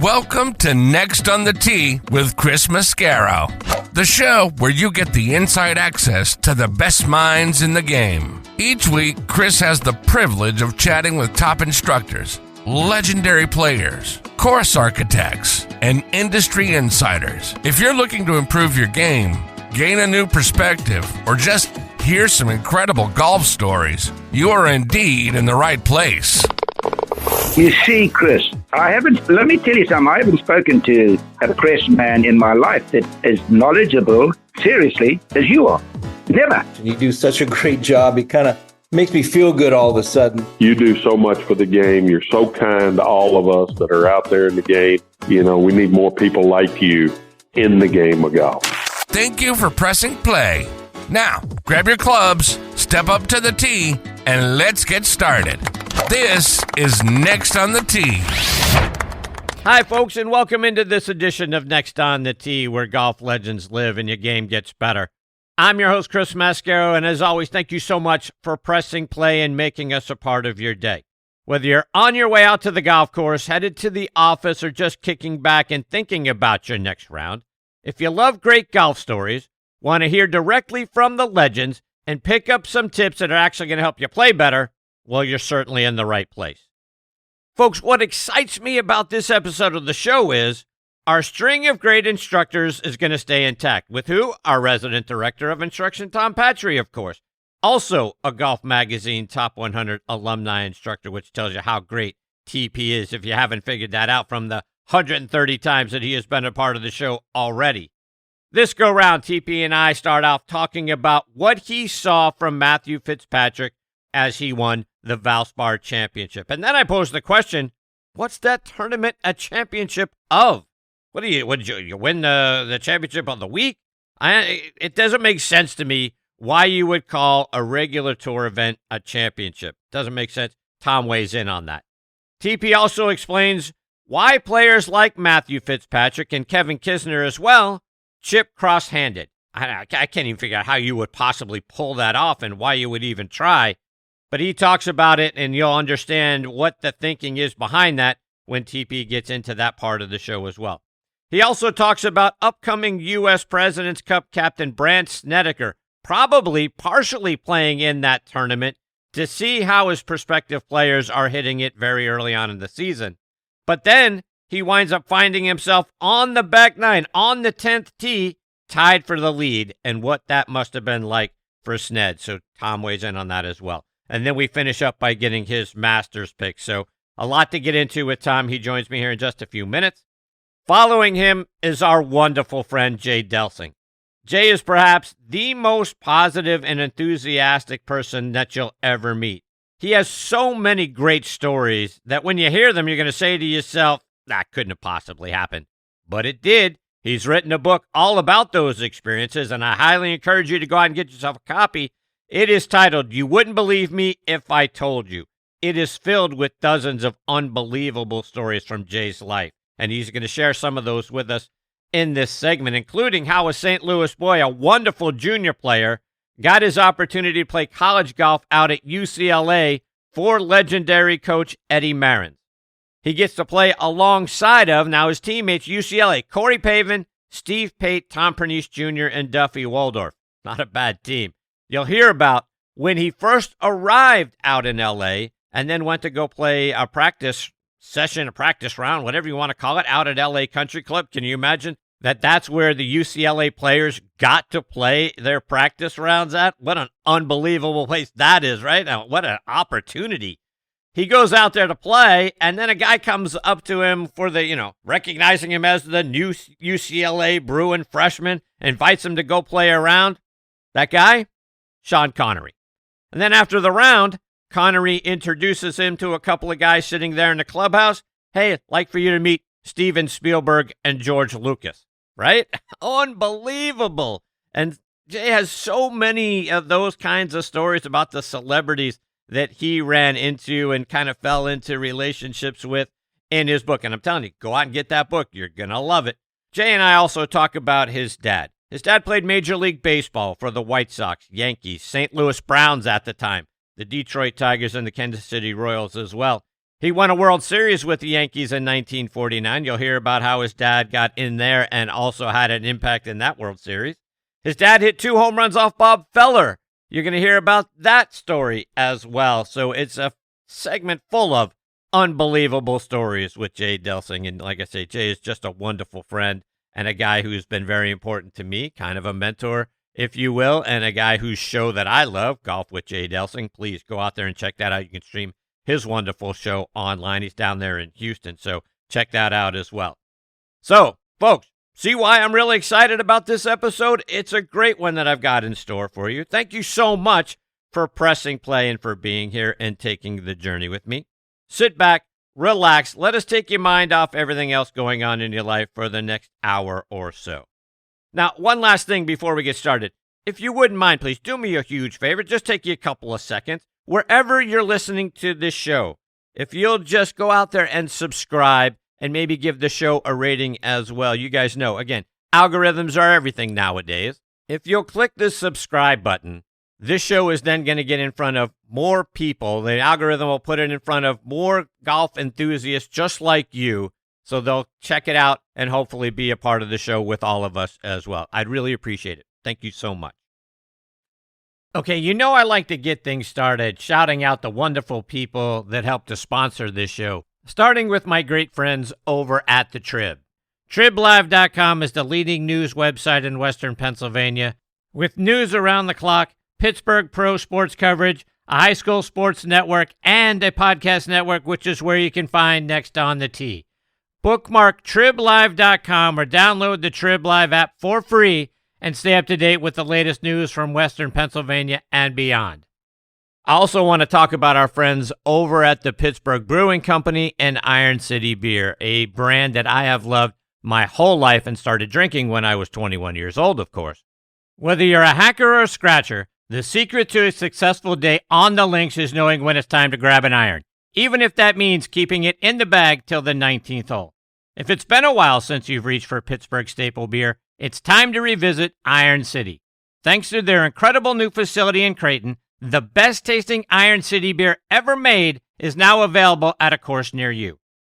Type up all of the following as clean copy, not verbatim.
Welcome to Next on the Tee with Chris Mascaro, the show where you get the inside access to the best minds in the game. Each week, Chris has the privilege of chatting with top instructors, legendary players, course architects, and industry insiders. If you're looking to improve your game, gain a new perspective, or just hear some incredible golf stories, you are indeed in the right place. You see, Chris, let me tell you something, I haven't spoken to a press man in my life that is knowledgeable, seriously, as you are. Never. You do such a great job. It kind of makes me feel good all of a sudden. You do so much for the game. You're so kind to all of us that are out there in the game. You know, we need more people like you in the game of golf. Thank you for pressing play. Now, grab your clubs, step up to the tee, and let's get started. This is Next on the Tee. Hi, folks, and welcome into this edition of Next on the Tee, where golf legends live and your game gets better. I'm your host, Chris Mascaro, and as always, thank you so much for pressing play and making us a part of your day. Whether you're on your way out to the golf course, headed to the office, or just kicking back and thinking about your next round, if you love great golf stories, want to hear directly from the legends, and pick up some tips that are actually going to help you play better, well, you're certainly in the right place. Folks, what excites me about this episode of the show is our string of great instructors is going to stay intact. With who? Our resident director of instruction, Tom Patri, of course. Also a Golf Magazine Top 100 Alumni Instructor, which tells you how great TP is if you haven't figured that out from the 130 times that he has been a part of the show already. This go-round, TP and I start off talking about what he saw from Matthew Fitzpatrick as he won the Valspar Championship. And then I posed the question, what's that tournament a championship of? What did you win the championship of the week? It doesn't make sense to me why you would call a regular tour event a championship. Doesn't make sense. Tom weighs in on that. TP also explains why players like Matthew Fitzpatrick and Kevin Kisner as well chip cross-handed. I can't even figure out how you would possibly pull that off and why you would even try. But he talks about it, and you'll understand what the thinking is behind that when TP gets into that part of the show as well. He also talks about upcoming U.S. President's Cup captain Brandt Snedeker probably partially playing in that tournament to see how his prospective players are hitting it very early on in the season. But then he winds up finding himself on the back nine, on the 10th tee, tied for the lead, and what that must have been like for Sned. So Tom weighs in on that as well. And then we finish up by getting his Masters pick. So a lot to get into with Tom. He joins me here in just a few minutes. Following him is our wonderful friend, Jay Delsing. Jay is perhaps the most positive and enthusiastic person that you'll ever meet. He has so many great stories that when you hear them, you're going to say to yourself, that couldn't have possibly happened. But it did. He's written a book all about those experiences, and I highly encourage you to go out and get yourself a copy. It is titled, You Wouldn't Believe Me If I Told You. It is filled with dozens of unbelievable stories from Jay's life, and he's going to share some of those with us in this segment, including how a St. Louis boy, a wonderful junior player, got his opportunity to play college golf out at UCLA for legendary coach Eddie Marins. He gets to play alongside of, now his teammates, UCLA, Corey Pavin, Steve Pate, Tom Pernice Jr., and Duffy Waldorf. Not a bad team. You'll hear about when he first arrived out in L.A. and then went to go play a practice session, a practice round, whatever you want to call it, out at L.A. Country Club. Can you imagine that's where the UCLA players got to play their practice rounds at? What an unbelievable place that is, right? Now, what an opportunity. He goes out there to play, and then a guy comes up to him for the, recognizing him as the new UCLA Bruin freshman, invites him to go play around. That guy? Sean Connery. And then after the round, Connery introduces him to a couple of guys sitting there in the clubhouse. Hey, I'd like for you to meet Steven Spielberg and George Lucas, right? Unbelievable. And Jay has so many of those kinds of stories about the celebrities that he ran into and kind of fell into relationships with in his book. And I'm telling you, go out and get that book. You're going to love it. Jay and I also talk about his dad. His dad played Major League Baseball for the White Sox, Yankees, St. Louis Browns at the time, the Detroit Tigers, and the Kansas City Royals as well. He won a World Series with the Yankees in 1949. You'll hear about how his dad got in there and also had an impact in that World Series. His dad hit 2 home runs off Bob Feller. You're going to hear about that story as well. So it's a segment full of unbelievable stories with Jay Delsing. And like I say, Jay is just a wonderful friend and a guy who's been very important to me, kind of a mentor, if you will, and a guy whose show that I love, Golf with Jay Delsing. Please go out there and check that out. You can stream his wonderful show online. He's down there in Houston, so check that out as well. So, folks, see why I'm really excited about this episode? It's a great one that I've got in store for you. Thank you so much for pressing play and for being here and taking the journey with me. Sit back, relax, let us take your mind off everything else going on in your life for the next hour or so. Now, one last thing before we get started. If you wouldn't mind, please do me a huge favor. Just take you a couple of seconds. Wherever you're listening to this show, if you'll just go out there and subscribe and maybe give the show a rating as well. You guys know, again, algorithms are everything nowadays. If you'll click the subscribe button, this show is then going to get in front of more people. The algorithm will put it in front of more golf enthusiasts just like you, so they'll check it out and hopefully be a part of the show with all of us as well. I'd really appreciate it. Thank you so much. Okay, you know I like to get things started shouting out the wonderful people that help to sponsor this show, starting with my great friends over at the Trib. TribLive.com is the leading news website in Western Pennsylvania, with news around the clock, Pittsburgh pro sports coverage, a high school sports network, and a podcast network, which is where you can find Next on the Tee. Bookmark TribLive.com or download the Trib Live app for free and stay up to date with the latest news from Western Pennsylvania and beyond. I also want to talk about our friends over at the Pittsburgh Brewing Company and Iron City Beer, a brand that I have loved my whole life and started drinking when I was 21 years old, of course. Whether you're a hacker or a scratcher, the secret to a successful day on the links is knowing when it's time to grab an iron, even if that means keeping it in the bag till the 19th hole. If it's been a while since you've reached for Pittsburgh staple beer, it's time to revisit Iron City. Thanks to their incredible new facility in Creighton, the best-tasting Iron City beer ever made is now available at a course near you.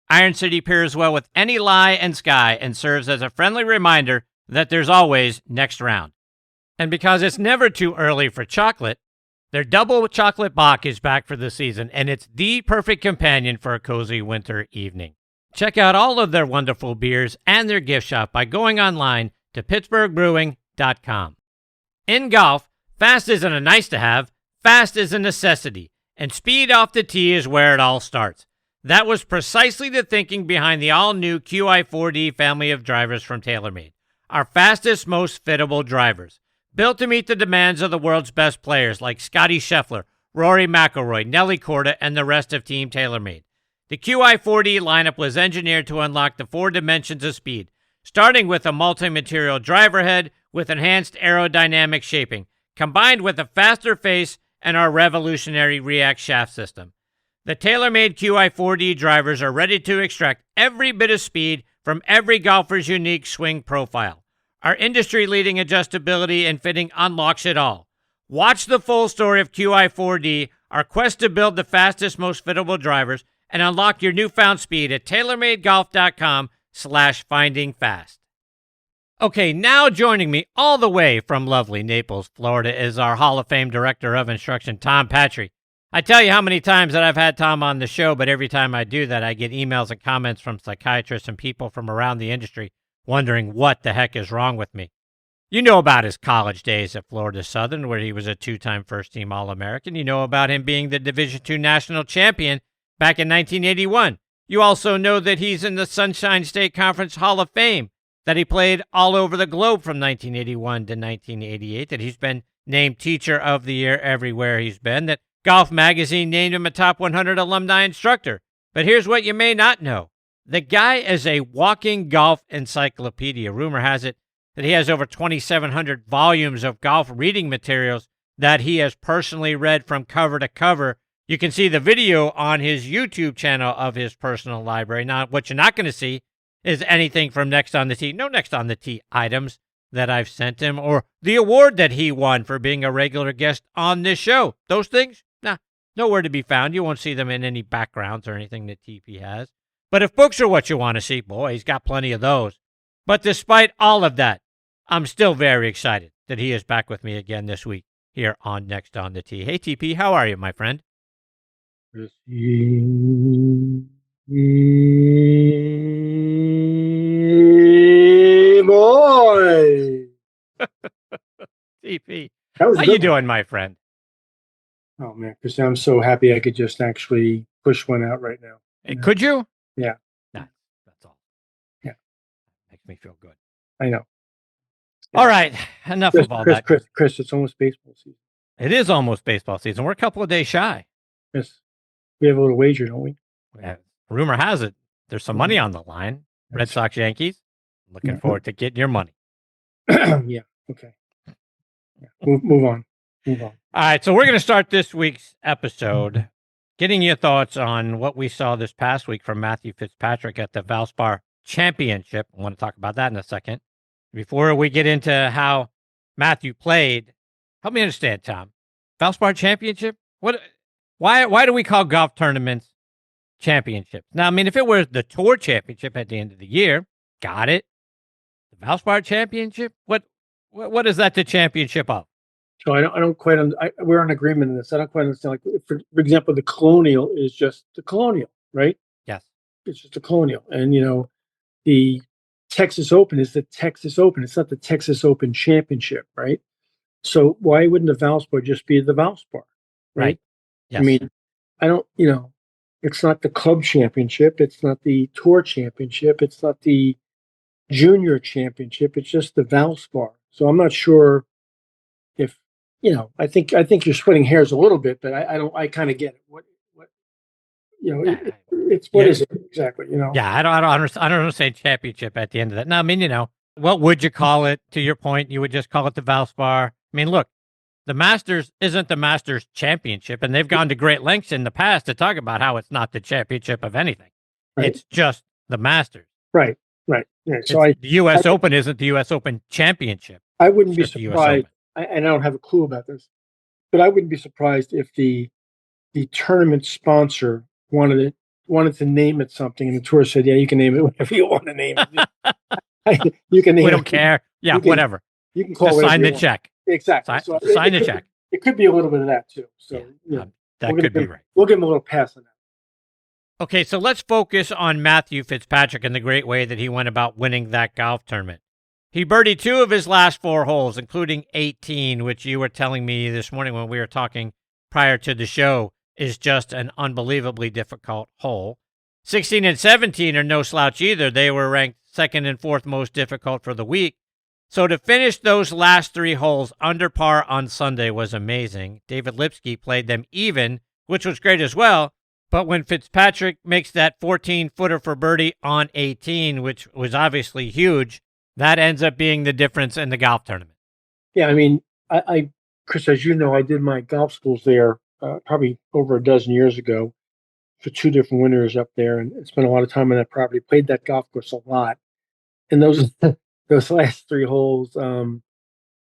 Iron City pairs well with any lie and sky and serves as a friendly reminder that there's always next round. And because it's never too early for chocolate, their double chocolate Bock is back for the season, and it's the perfect companion for a cozy winter evening. Check out all of their wonderful beers and their gift shop by going online to pittsburghbrewing.com. In golf, fast isn't a nice-to-have, fast is a necessity, and speed off the tee is where it all starts. That was precisely the thinking behind the all-new QI4D family of drivers from TaylorMade, our fastest, most fittable drivers. Built to meet the demands of the world's best players like Scottie Scheffler, Rory McIlroy, Nelly Korda, and the rest of Team TaylorMade. The QI4D lineup was engineered to unlock the 4 dimensions of speed, starting with a multi-material driver head with enhanced aerodynamic shaping, combined with a faster face and our revolutionary React shaft system. The TaylorMade QI4D drivers are ready to extract every bit of speed from every golfer's unique swing profile. Our industry-leading adjustability and fitting unlocks it all. Watch the full story of QI4D, our quest to build the fastest, most fittable drivers, and unlock your newfound speed at TaylorMadeGolf.com/findingfast. Okay, now joining me all the way from lovely Naples, Florida, is our Hall of Fame Director of Instruction, Tom Patri. I tell you how many times that I've had Tom on the show, but every time I do that, I get emails and comments from psychiatrists and people from around the industry wondering what the heck is wrong with me. You know about his college days at Florida Southern, where he was a 2-time first-team All-American. You know about him being the Division II national champion back in 1981. You also know that he's in the Sunshine State Conference Hall of Fame, that he played all over the globe from 1981 to 1988, that he's been named Teacher of the Year everywhere he's been, that Golf Magazine named him a top 100 alumni instructor. But here's what you may not know. The guy is a walking golf encyclopedia. Rumor has it that he has over 2,700 volumes of golf reading materials that he has personally read from cover to cover. You can see the video on his YouTube channel of his personal library. Now, what you're not going to see is anything from Next on the Tee. No Next on the Tee items that I've sent him or the award that he won for being a regular guest on this show. Those things? Nah, Nowhere to be found. You won't see them in any backgrounds or anything that TP has. But if books are what you want to see, boy, he's got plenty of those. But despite all of that, I'm still very excited that he is back with me again this week here on Next on the Tee. Hey, TP, how are you, my friend? Boy. TP, How you doing, my friend? Oh, man, because I'm so happy I could just actually push one out right now. Hey, could you? Yeah. Nice. That's all. Yeah. Makes me feel good. I know. All right. Enough of all that. Chris, it's almost baseball season. It is almost baseball season. We're a couple of days shy. Yes. We have a little wager, don't we? Yeah. Rumor has it there's some money on the line. Red Sox, Yankees. Looking forward to getting your money. Yeah. Okay. Yeah. Move on. All right. So we're going to start this week's episode getting your thoughts on what we saw this past week from Matthew Fitzpatrick at the Valspar Championship. I want to talk about that in a second. Before we get into how Matthew played, help me understand, Tom. Valspar Championship? Why do we call golf tournaments championships? Now, I mean, if it were the Tour Championship at the end of the year, got it. The Valspar Championship? What is that the championship of? So I don't quite. We're in agreement on this. I don't quite understand. Like, for example, the Colonial is just the Colonial, right? Yes, it's just a Colonial, and the Texas Open is the Texas Open. It's not the Texas Open Championship, right? So why wouldn't the Valspar just be the Valspar, right? Yes. I mean, I don't. It's not the Club Championship. It's not the Tour Championship. It's not the Junior Championship. It's just the Valspar. So I'm not sure if. I think you're splitting hairs a little bit, but I kind of get it. What it's what is it exactly? Yeah, I don't understand championship at the end of that. No, I mean, what would you call it? To your point, you would just call it the Valspar. I mean, look, the Masters isn't the Masters Championship, and they've gone to great lengths in the past to talk about how it's not the championship of anything. Right. It's just the Masters. Right. Yeah. So the U.S. Open isn't the U.S. Open Championship. I wouldn't be surprised. And I don't have a clue about this, but I wouldn't be surprised if the tournament sponsor wanted to name it something, and the tour said, "Yeah, you can name it whatever you want to name it. You can name we don't care. Yeah, whatever. You can call just it sign the check. Exactly. Sign the check. It could be a little bit of that too. So that could be right. We'll give him a little pass on that. Okay, so let's focus on Matthew Fitzpatrick and the great way that he went about winning that golf tournament. He birdied 2 of his last 4 holes, including 18, which you were telling me this morning when we were talking prior to the show is just an unbelievably difficult hole. 16 and 17 are no slouch either. They were ranked 2nd and 4th most difficult for the week. So to finish those last 3 holes under par on Sunday was amazing. David Lipsky played them even, which was great as well. But when Fitzpatrick makes that 14-footer for birdie on 18, which was obviously huge, that ends up being the difference in the golf tournament. Yeah, I mean, I Chris, as you know, I did my golf schools there probably over a dozen years ago for 2 different winters up there, and spent a lot of time on that property. Played that golf course a lot, and those last 3 holes, when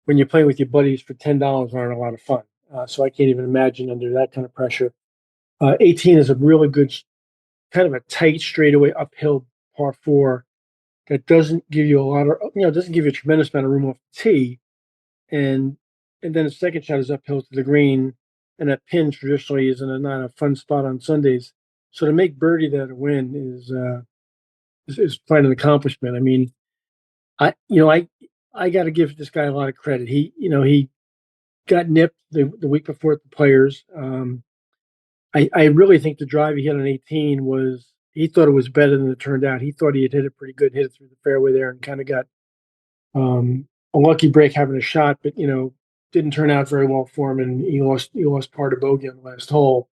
you're playing with your buddies for $10, aren't a lot of fun. So I can't even imagine under that kind of pressure. 18 is a really good, kind of a tight straightaway uphill par 4. That doesn't give you a lot of, doesn't give you a tremendous amount of room off the tee. And then the second shot is uphill to the green. And that pin traditionally is not a fun spot on Sundays. So to make birdie that a win is quite an accomplishment. I mean, I got to give this guy a lot of credit. He got nipped the week before at the Players. I really think the drive he hit on 18 he thought it was better than it turned out. He thought he had hit it pretty good, hit it through the fairway there, and kind of got a lucky break having a shot, but didn't turn out very well for him, and he lost part of bogey on the last hole.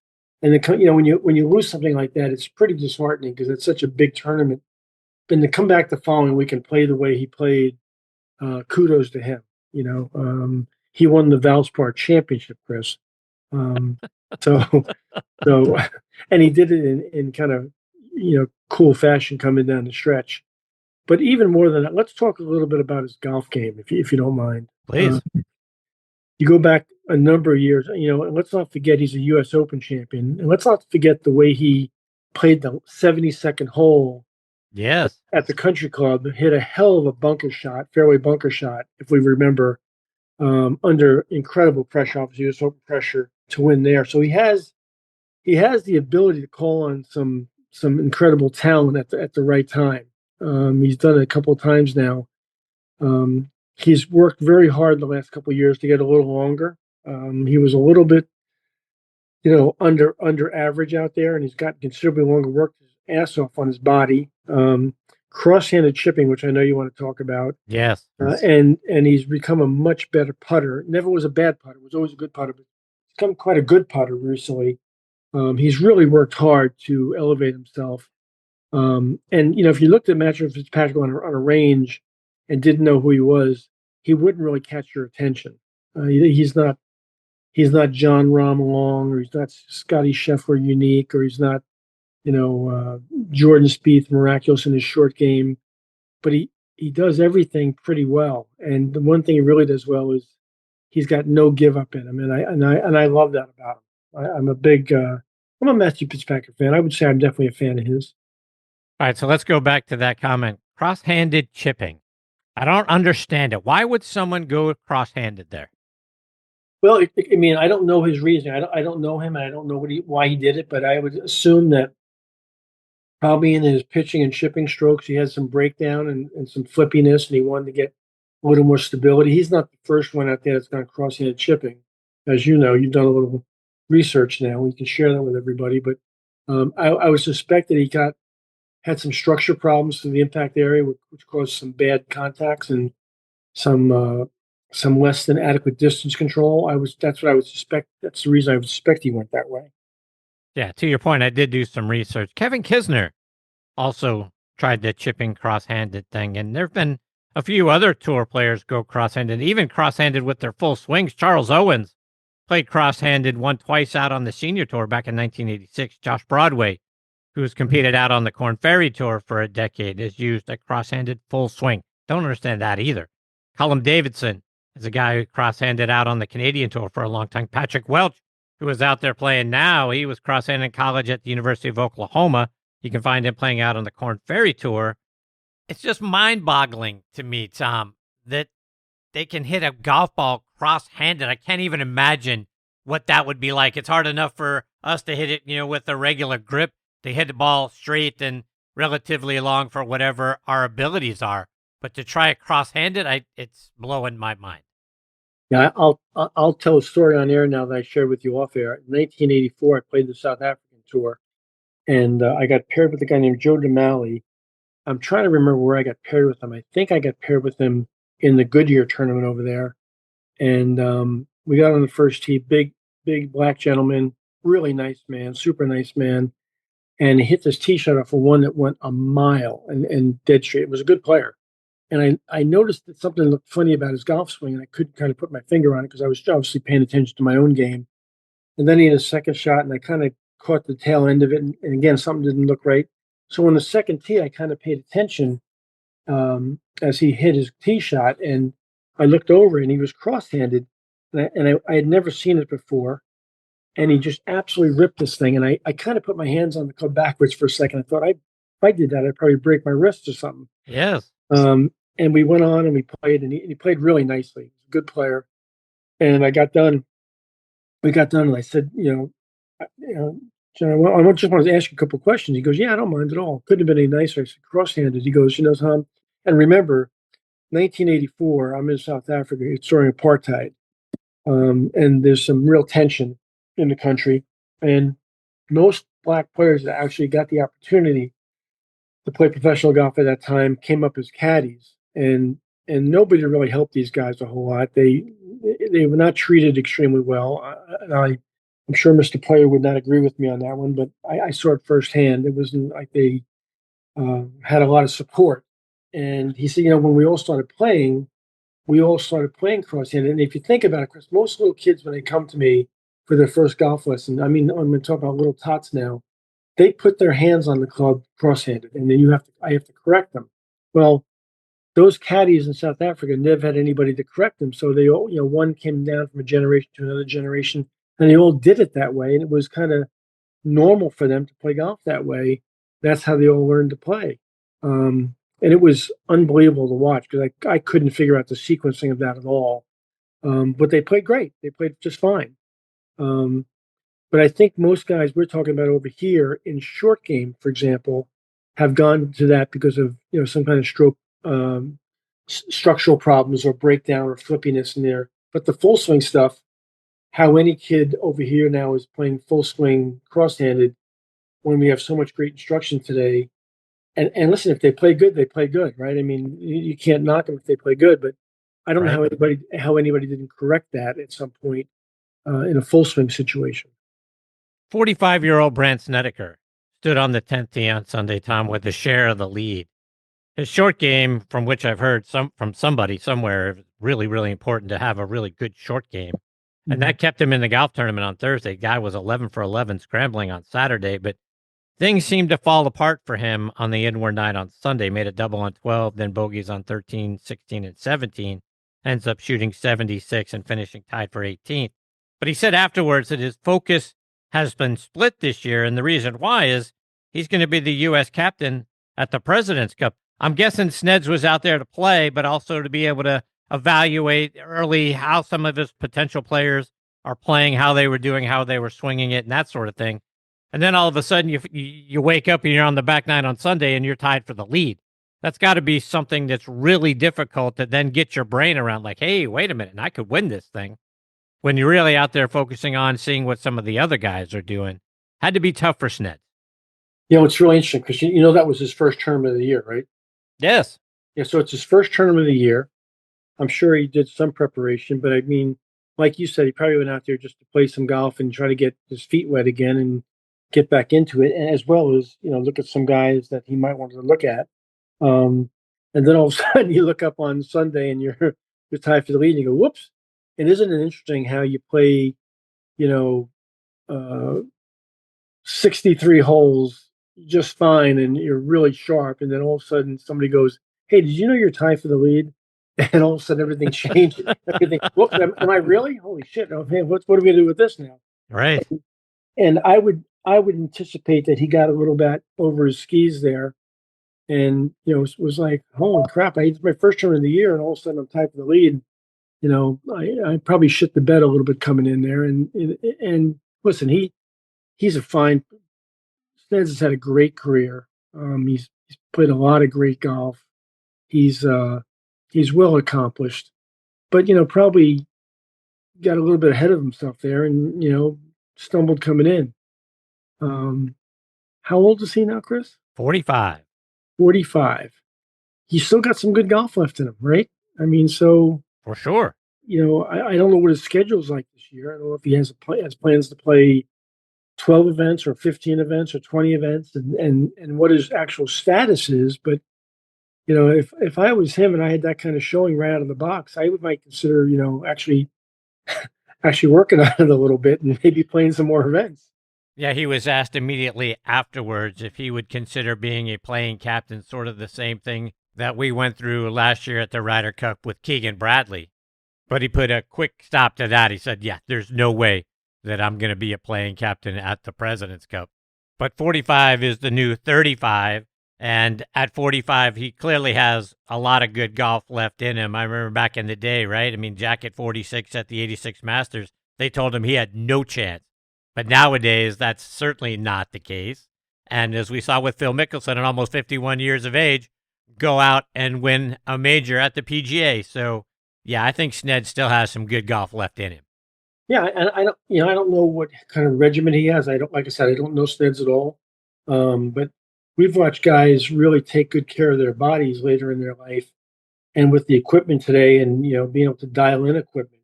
And then when you lose something like that, it's pretty disheartening because it's such a big tournament. And to come back the following week and play the way he played, kudos to him. He won the Valspar Championship, Chris. So, and he did it in kind of cool fashion coming down the stretch. But even more than that, let's talk a little bit about his golf game, if you don't mind. Please. you go back a number of years, and let's not forget he's a U.S. Open champion. And let's not forget the way he played the 72nd hole Yes. at the country club, hit a hell of a bunker shot, fairway bunker shot, if we remember, under incredible pressure, obviously U.S. Open pressure to win there. So he has the ability to call on some incredible talent at the right time. He's done it a couple of times now. He's worked very hard the last couple of years to get a little longer. He was a little bit, under average out there, and he's got considerably longer, worked his ass off on his body. Cross-handed chipping, which I know you want to talk about. Yes. And he's become a much better putter. Never was a bad putter. Was always a good putter, but he's become quite a good putter recently. He's really worked hard to elevate himself. And if you looked at Matthew Fitzpatrick on a range and didn't know who he was, he wouldn't really catch your attention. He's not John Rahm Long, or he's not Scotty Scheffler unique, or he's not Jordan Spieth miraculous in his short game, but he does everything pretty well. And the one thing he really does well is he's got no give up in him, and I love that about him. I'm a Matthew Fitzpatrick fan. I would say I'm definitely a fan of his. All right, so let's go back to that comment. Cross-handed chipping. I don't understand it. Why would someone go cross-handed there? Well, I don't know his reasoning. I don't know him, and I don't know why he did it, but I would assume that probably in his pitching and chipping strokes, he had some breakdown and some flippiness, and he wanted to get a little more stability. He's not the first one out there that's gone cross-handed chipping. As you know, you've done a little research now. We can share that with everybody. But I would suspect that he had some structure problems to the impact area, which caused some bad contacts and some less than adequate distance control. That's what I would suspect. That's the reason I would suspect he went that way. Yeah, to your point, I did do some research. Kevin Kisner also tried the chipping cross-handed thing, and there have been a few other tour players go cross-handed, even cross-handed with their full swings. Charles Owens played cross-handed, won twice out on the senior tour back in 1986. Josh Broadway, who's competed out on the Korn Ferry Tour for a decade, has used a cross-handed full swing. Don't understand that either. Colin Davidson is a guy who cross-handed out on the Canadian Tour for a long time. Patrick Welch, who is out there playing now, he was cross-handed in college at the University of Oklahoma. You can find him playing out on the Korn Ferry Tour. It's just mind-boggling to me, Tom, that they can hit a golf ball cross-handed. I can't even imagine what that would be like. It's hard enough for us to hit it, with a regular grip, to hit the ball straight and relatively long for whatever our abilities are. But to try it cross-handed, it's blowing my mind. Yeah, I'll tell a story on air now that I shared with you off air. In 1984, I played the South African tour, and I got paired with a guy named Joe DeMalley. I'm trying to remember where I got paired with him. I think I got paired with him in the Goodyear tournament over there, and we got on the first tee. Big black gentleman, really nice man, super nice man, and he hit this tee shot off of one that went a mile and dead straight. It was a good player. And I noticed that something looked funny about his golf swing, and I couldn't kind of put my finger on it because I was obviously paying attention to my own game. And then he had a second shot, and I kind of caught the tail end of it. And again, something didn't look right. So on the second tee, I kind of paid attention as he hit his tee shot, and I looked over, and he was cross-handed, and I had never seen it before. And he just absolutely ripped this thing. And I kind of put my hands on the club backwards for a second. I thought, if I did that, I'd probably break my wrist or something. Yes. And we went on and we played, and he played really nicely. He was a good player. And I got done. We got done, and I said, John, I just wanted to ask you a couple of questions. He goes, yeah, I don't mind at all. Couldn't have been any nicer. I said, cross-handed. He goes, Tom, and remember, 1984, I'm in South Africa. It's during apartheid. And there's some real tension in the country. And most black players that actually got the opportunity to play professional golf at that time came up as caddies, and nobody really helped these guys a whole lot. They were not treated extremely well. I'm sure Mr. Player would not agree with me on that one, but I saw it firsthand. It wasn't like they had a lot of support. And he said, when we all started playing cross-handed. And if you think about it, Chris, most little kids, when they come to me for their first golf lesson, I'm going to talk about little tots now, they put their hands on the club cross-handed, and then I have to correct them. Well, those caddies in South Africa never had anybody to correct them. So they all, one came down from a generation to another generation, and they all did it that way. And it was kind of normal for them to play golf that way. That's how they all learned to play. And it was unbelievable to watch because I couldn't figure out the sequencing of that at all. But they played great. They played just fine. But I think most guys we're talking about over here in short game, for example, have gone to that because of some kind of stroke structural problems or breakdown or flippiness in there. But the full swing stuff, how any kid over here now is playing full swing cross-handed when we have so much great instruction today. And listen, if they play good, they play good, right? I mean, you can't knock them if they play good, but I don't know how anybody didn't correct that at some point in a full swing situation. 45-year-old Brandt Snedeker stood on the 10th tee on Sunday, Tom, with a share of the lead. His short game, from which I've heard from somebody somewhere, really, really important to have a really good short game. And that kept him in the golf tournament on Thursday. Guy was 11 for 11 scrambling on Saturday, but things seemed to fall apart for him on the inward nine on Sunday. Made a double on 12, then bogeys on 13, 16, and 17. Ends up shooting 76 and finishing tied for 18th. But he said afterwards that his focus has been split this year, and the reason why is he's going to be the U.S. captain at the President's Cup. I'm guessing Sneds was out there to play, but also to be able to evaluate early how some of his potential players are playing, how they were doing, how they were swinging it, and that sort of thing. And then all of a sudden you wake up and you're on the back nine on Sunday and you're tied for the lead. That's got to be something that's really difficult to then get your brain around, like, hey, wait a minute, and I could win this thing. When you're really out there focusing on seeing what some of the other guys are doing. Had to be tough for Sned. It's really interesting because that was his first tournament of the year, right? Yes. Yeah, so it's his first tournament of the year. I'm sure he did some preparation, but I mean, like you said, he probably went out there just to play some golf and try to get his feet wet again and get back into it, and as well as look at some guys that he might want to look at. And then all of a sudden, you look up on Sunday and you're tied for the lead, and you go, "Whoops!" And isn't it interesting how you play, 63 holes just fine, and you're really sharp, and then all of a sudden somebody goes, "Hey, did you know you're tied for the lead?" And all of a sudden everything changes. Everything. Whoops! Am I really? Holy shit! Oh, hey, what are we gonna do with this now? Right. And I would anticipate that he got a little bit over his skis there, and was like, "Holy crap! It's my first tournament of the year, and all of a sudden I'm tied for the lead." I probably shit the bed a little bit coming in there, and listen, he's a fine. Sneds has had a great career. He's played a lot of great golf. He's well accomplished, but probably got a little bit ahead of himself there, and stumbled coming in. How old is he now, Chris? 45. 45. He's still got some good golf left in him, right? I mean, so For sure. I don't know what his schedule's like this year. I don't know if he has plans to play 12 events or 15 events or 20 events, and what his actual status is. But if I was him and I had that kind of showing right out of the box, I might consider actually working on it a little bit and maybe playing some more events. Yeah, he was asked immediately afterwards if he would consider being a playing captain, sort of the same thing that we went through last year at the Ryder Cup with Keegan Bradley. But he put a quick stop to that. He said, yeah, there's no way that I'm going to be a playing captain at the President's Cup. But 45 is the new 35. And at 45, he clearly has a lot of good golf left in him. I remember back in the day, right? I mean, Jack at 46 at the 86 Masters, they told him he had no chance. But nowadays, that's certainly not the case. And as we saw with Phil Mickelson at almost 51 years of age, go out and win a major at the PGA. So, yeah, I think Sned still has some good golf left in him. Yeah, and I don't know what kind of regimen he has. Like I said, I don't know Sneds at all. But we've watched guys really take good care of their bodies later in their life, and with the equipment today, and being able to dial in equipment,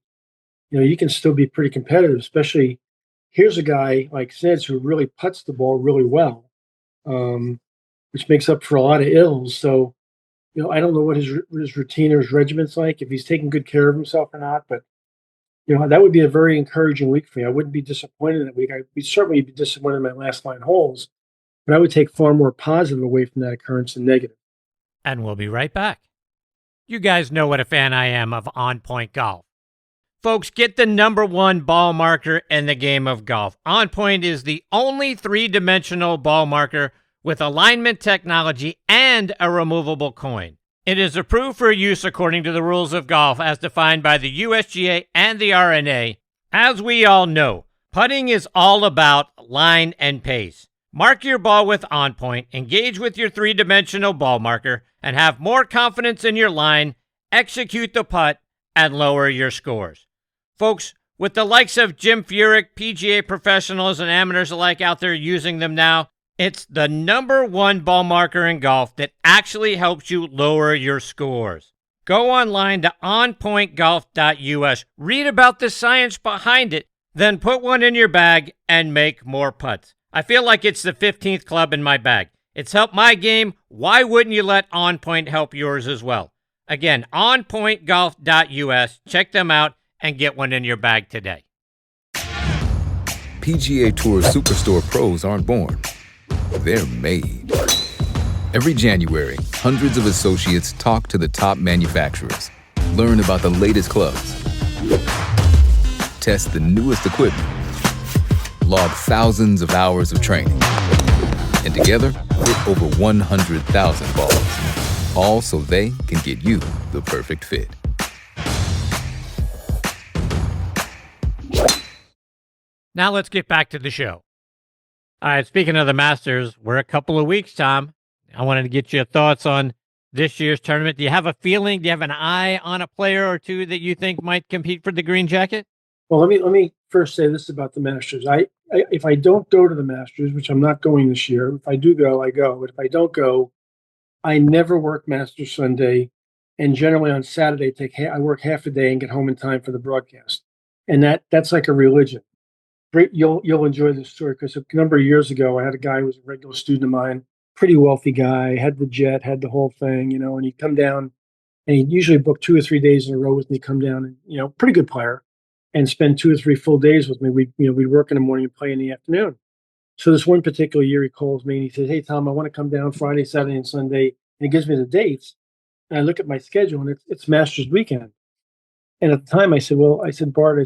you can still be pretty competitive. Especially, here's a guy like Sneds who really putts the ball really well, which makes up for a lot of ills. So, I don't know what his routine or his regiment's like, if he's taking good care of himself or not. But that would be a very encouraging week for me. I wouldn't be disappointed that week. I'd certainly be disappointed in my last 9 holes, but I would take far more positive away from that occurrence than negative. And we'll be right back. You guys know what a fan I am of On Point Golf. Folks, get the #1 ball marker in the game of golf. On Point is the only 3-dimensional ball marker with alignment technology and a removable coin. It is approved for use according to the rules of golf as defined by the USGA and the R&A. As we all know, putting is all about line and pace. Mark your ball with On Point, engage with your 3-dimensional ball marker, and have more confidence in your line, execute the putt, and lower your scores. Folks, with the likes of Jim Furyk, PGA professionals and amateurs alike out there using them now, it's the #1 ball marker in golf that actually helps you lower your scores. Go online to onpointgolf.us, read about the science behind it, then put one in your bag and make more putts. I feel like it's the 15th club in my bag. It's helped my game. Why wouldn't you let On Point help yours as well? Again, onpointgolf.us. Check them out and get one in your bag today. PGA Tour Superstore pros aren't born. They're made. Every January, hundreds of associates talk to the top manufacturers, learn about the latest clubs, test the newest equipment, log thousands of hours of training, and together, hit over 100,000 balls, all so they can get you the perfect fit. Now let's get back to the show. All right, speaking of the Masters, we're a couple of weeks, Tom. I wanted to get your thoughts on this year's tournament. Do you have a feeling, do you have an eye on a player or two that you think might compete for the green jacket? Well, let me first say this about the Masters. If I don't go to the Masters, which I'm not going this year, if I do go, I go. But if I don't go, I never work Masters Sunday, and generally on Saturday I work half a day and get home in time for the broadcast, and that's like a religion. You'll enjoy this story because a number of years ago, I had a guy who was a regular student of mine, pretty wealthy guy, had the jet, had the whole thing, and he'd come down, and he'd usually book 2 or 3 days in a row with me, come down, and pretty good player, and spend 2 or 3 full days with me. We'd work in the morning and play in the afternoon. So this one particular year, he calls me and he says, "Hey Tom, I want to come down Friday, Saturday, and Sunday," and he gives me the dates, and I look at my schedule, and it's Masters weekend. And at the time, I said, Bart, we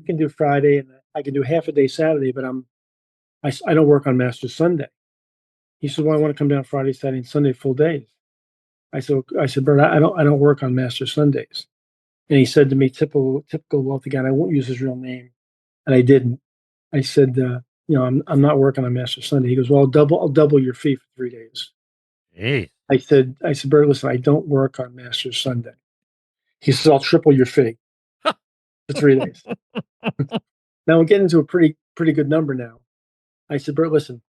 can do Friday, and I can do half a day Saturday, but I don't work on Masters Sunday. He said, "Well, I want to come down Friday, Saturday, and Sunday full days." I said, "Bert, I don't work on Masters Sundays." And he said to me, typical wealthy guy, and I won't use his real name, and I didn't. I said, I'm not working on Masters Sunday. He goes, "Well, I'll double your fee for 3 days." Hey. I said, "Bert, listen, I don't work on Masters Sunday." He says, "I'll triple your fee for 3 days." Now I'm getting to a pretty good number now. I said, "Bert, listen,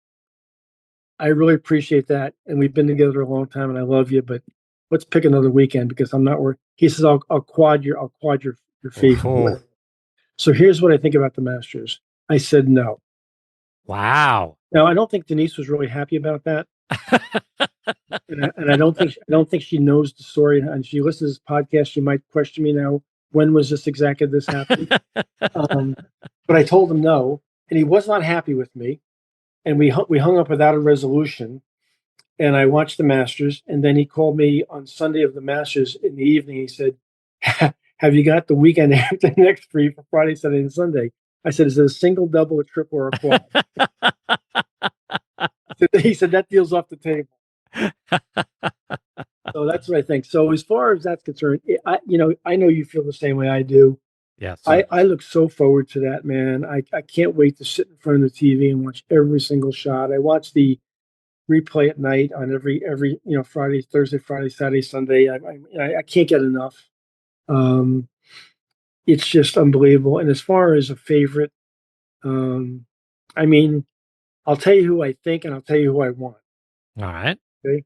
I really appreciate that, and we've been together a long time, and I love you, but let's pick another weekend because I'm not working." He says, "I'll quad your fee." Oh. So here's what I think about the Masters. I said no. Wow. Now I don't think Denise was really happy about that, and I don't think she knows the story. And she listens to this podcast. She might question me now. When was this happening? But I told him no, and he was not happy with me. And we hung up without a resolution. And I watched the Masters, and then he called me on Sunday of the Masters in the evening. He said, "Have you got the weekend after next free for Friday, Saturday, and Sunday?" I said, "Is it a single, double, a triple, or a quad?" He said, "That deal's off the table." So that's what I think. So as far as that's concerned, I know you feel the same way I do. Yes. I look so forward to that, man. I can't wait to sit in front of the TV and watch every single shot. I watch the replay at night on every Friday, Thursday, Friday, Saturday, Sunday. I can't get enough. It's just unbelievable. And as far as a favorite, I'll tell you who I think, and I'll tell you who I want. All right. Okay.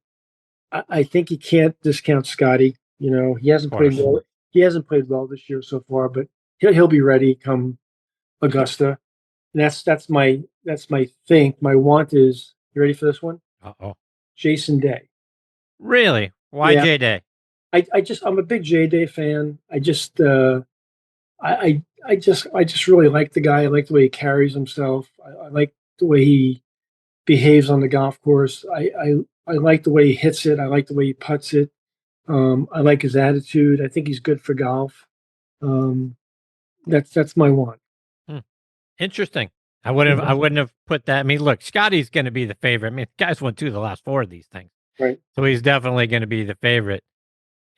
I think you can't discount Scotty. He hasn't played well. He hasn't played well this year so far, but he'll be ready come Augusta. And that's my think. My want is, you ready for this one? Uh-oh. Jason Day. Really? Why J Day? I'm a big J Day fan. I just really like the guy. I like the way he carries himself. I like the way he behaves on the golf course. I like the way he hits it. I like the way he putts it. I like his attitude. I think he's good for golf. That's my want. Interesting. I wouldn't have put that. I mean, look, Scotty's going to be the favorite. I mean, the guy's won 2 of the last 4 of these things. Right. So he's definitely going to be the favorite.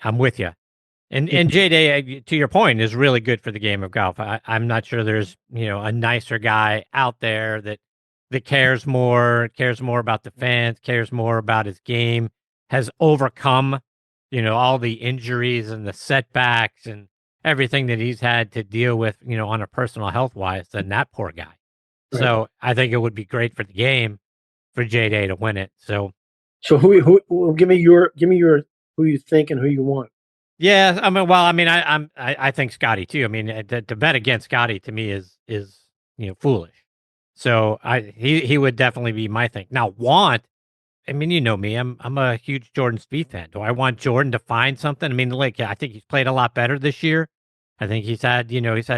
I'm with you. And J-Day, to your point, is really good for the game of golf. I'm not sure there's, a nicer guy out there that cares more about the fans, cares more about his game, has overcome, all the injuries and the setbacks and everything that he's had to deal with, on a personal health wise than that poor guy. Right. So I think it would be great for the game for J-Day to win it. So who give me your who you think and who you want. Yeah, I think Scotty too. I mean, to bet against Scotty to me is foolish. So he would definitely be my thing. Now, I mean, you know me, I'm a huge Jordan Spieth fan. Do I want Jordan to find something? I mean, I think he's played a lot better this year. I think he's had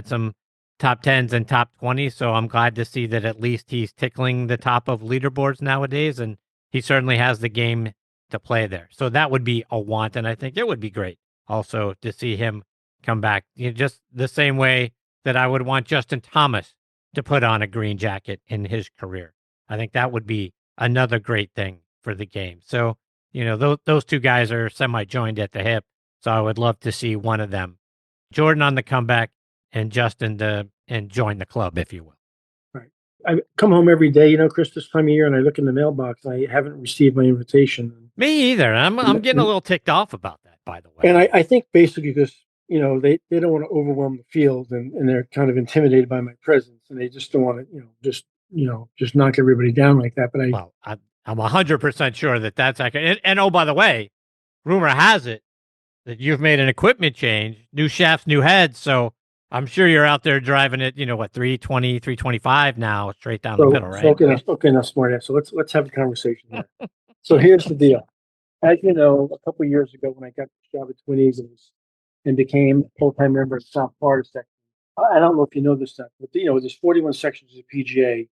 some top 10s and top 20s. So I'm glad to see that at least he's tickling the top of leaderboards nowadays, and he certainly has the game to play there. So that would be a want, and I think it would be great also to see him come back, just the same way that I would want Justin Thomas to put on a green jacket in his career. I think that would be another great thing for the game. So, those 2 guys are semi-joined at the hip, so I would love to see one of them, Jordan on the comeback and Justin and join the club, if you will. Right. I come home every day, Chris, this time of year, and I look in the mailbox. I haven't received my invitation. Me either. I'm getting a little ticked off about that, by the way. And I think basically because, they don't want to overwhelm the field and they're kind of intimidated by my presence, and they just don't want to, just knock everybody down like that. But I'm 100% sure that that's accurate. And oh, by the way, rumor has it that you've made an equipment change, new shafts, new heads. So I'm sure you're out there driving it, 320, 325 now, straight down the middle, right? Okay, now smart ass. So let's have a conversation here. So here's the deal. As you know, a couple of years ago when I got the job at Twin Eagles and became a full-time member of the South Florida section, I don't know if you know this stuff, but there's 41 sections of the PGA.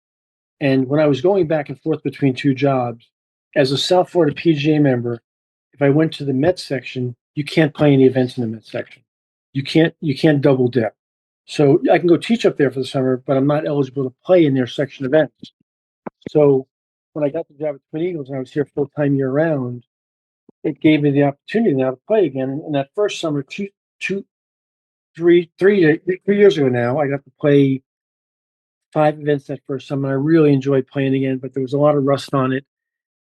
And when I was going back and forth between 2 jobs, as a South Florida PGA member, if I went to the Mets section, you can't play any events in the Mets section. You can't double dip. So I can go teach up there for the summer, but I'm not eligible to play in their section events. So when I got the job at Twin Eagles and I was here full-time year-round, it gave me the opportunity now to play again. And that first summer, 3 years ago now, I got to play 5 events that first summer. I really enjoyed playing again, but there was a lot of rust on it.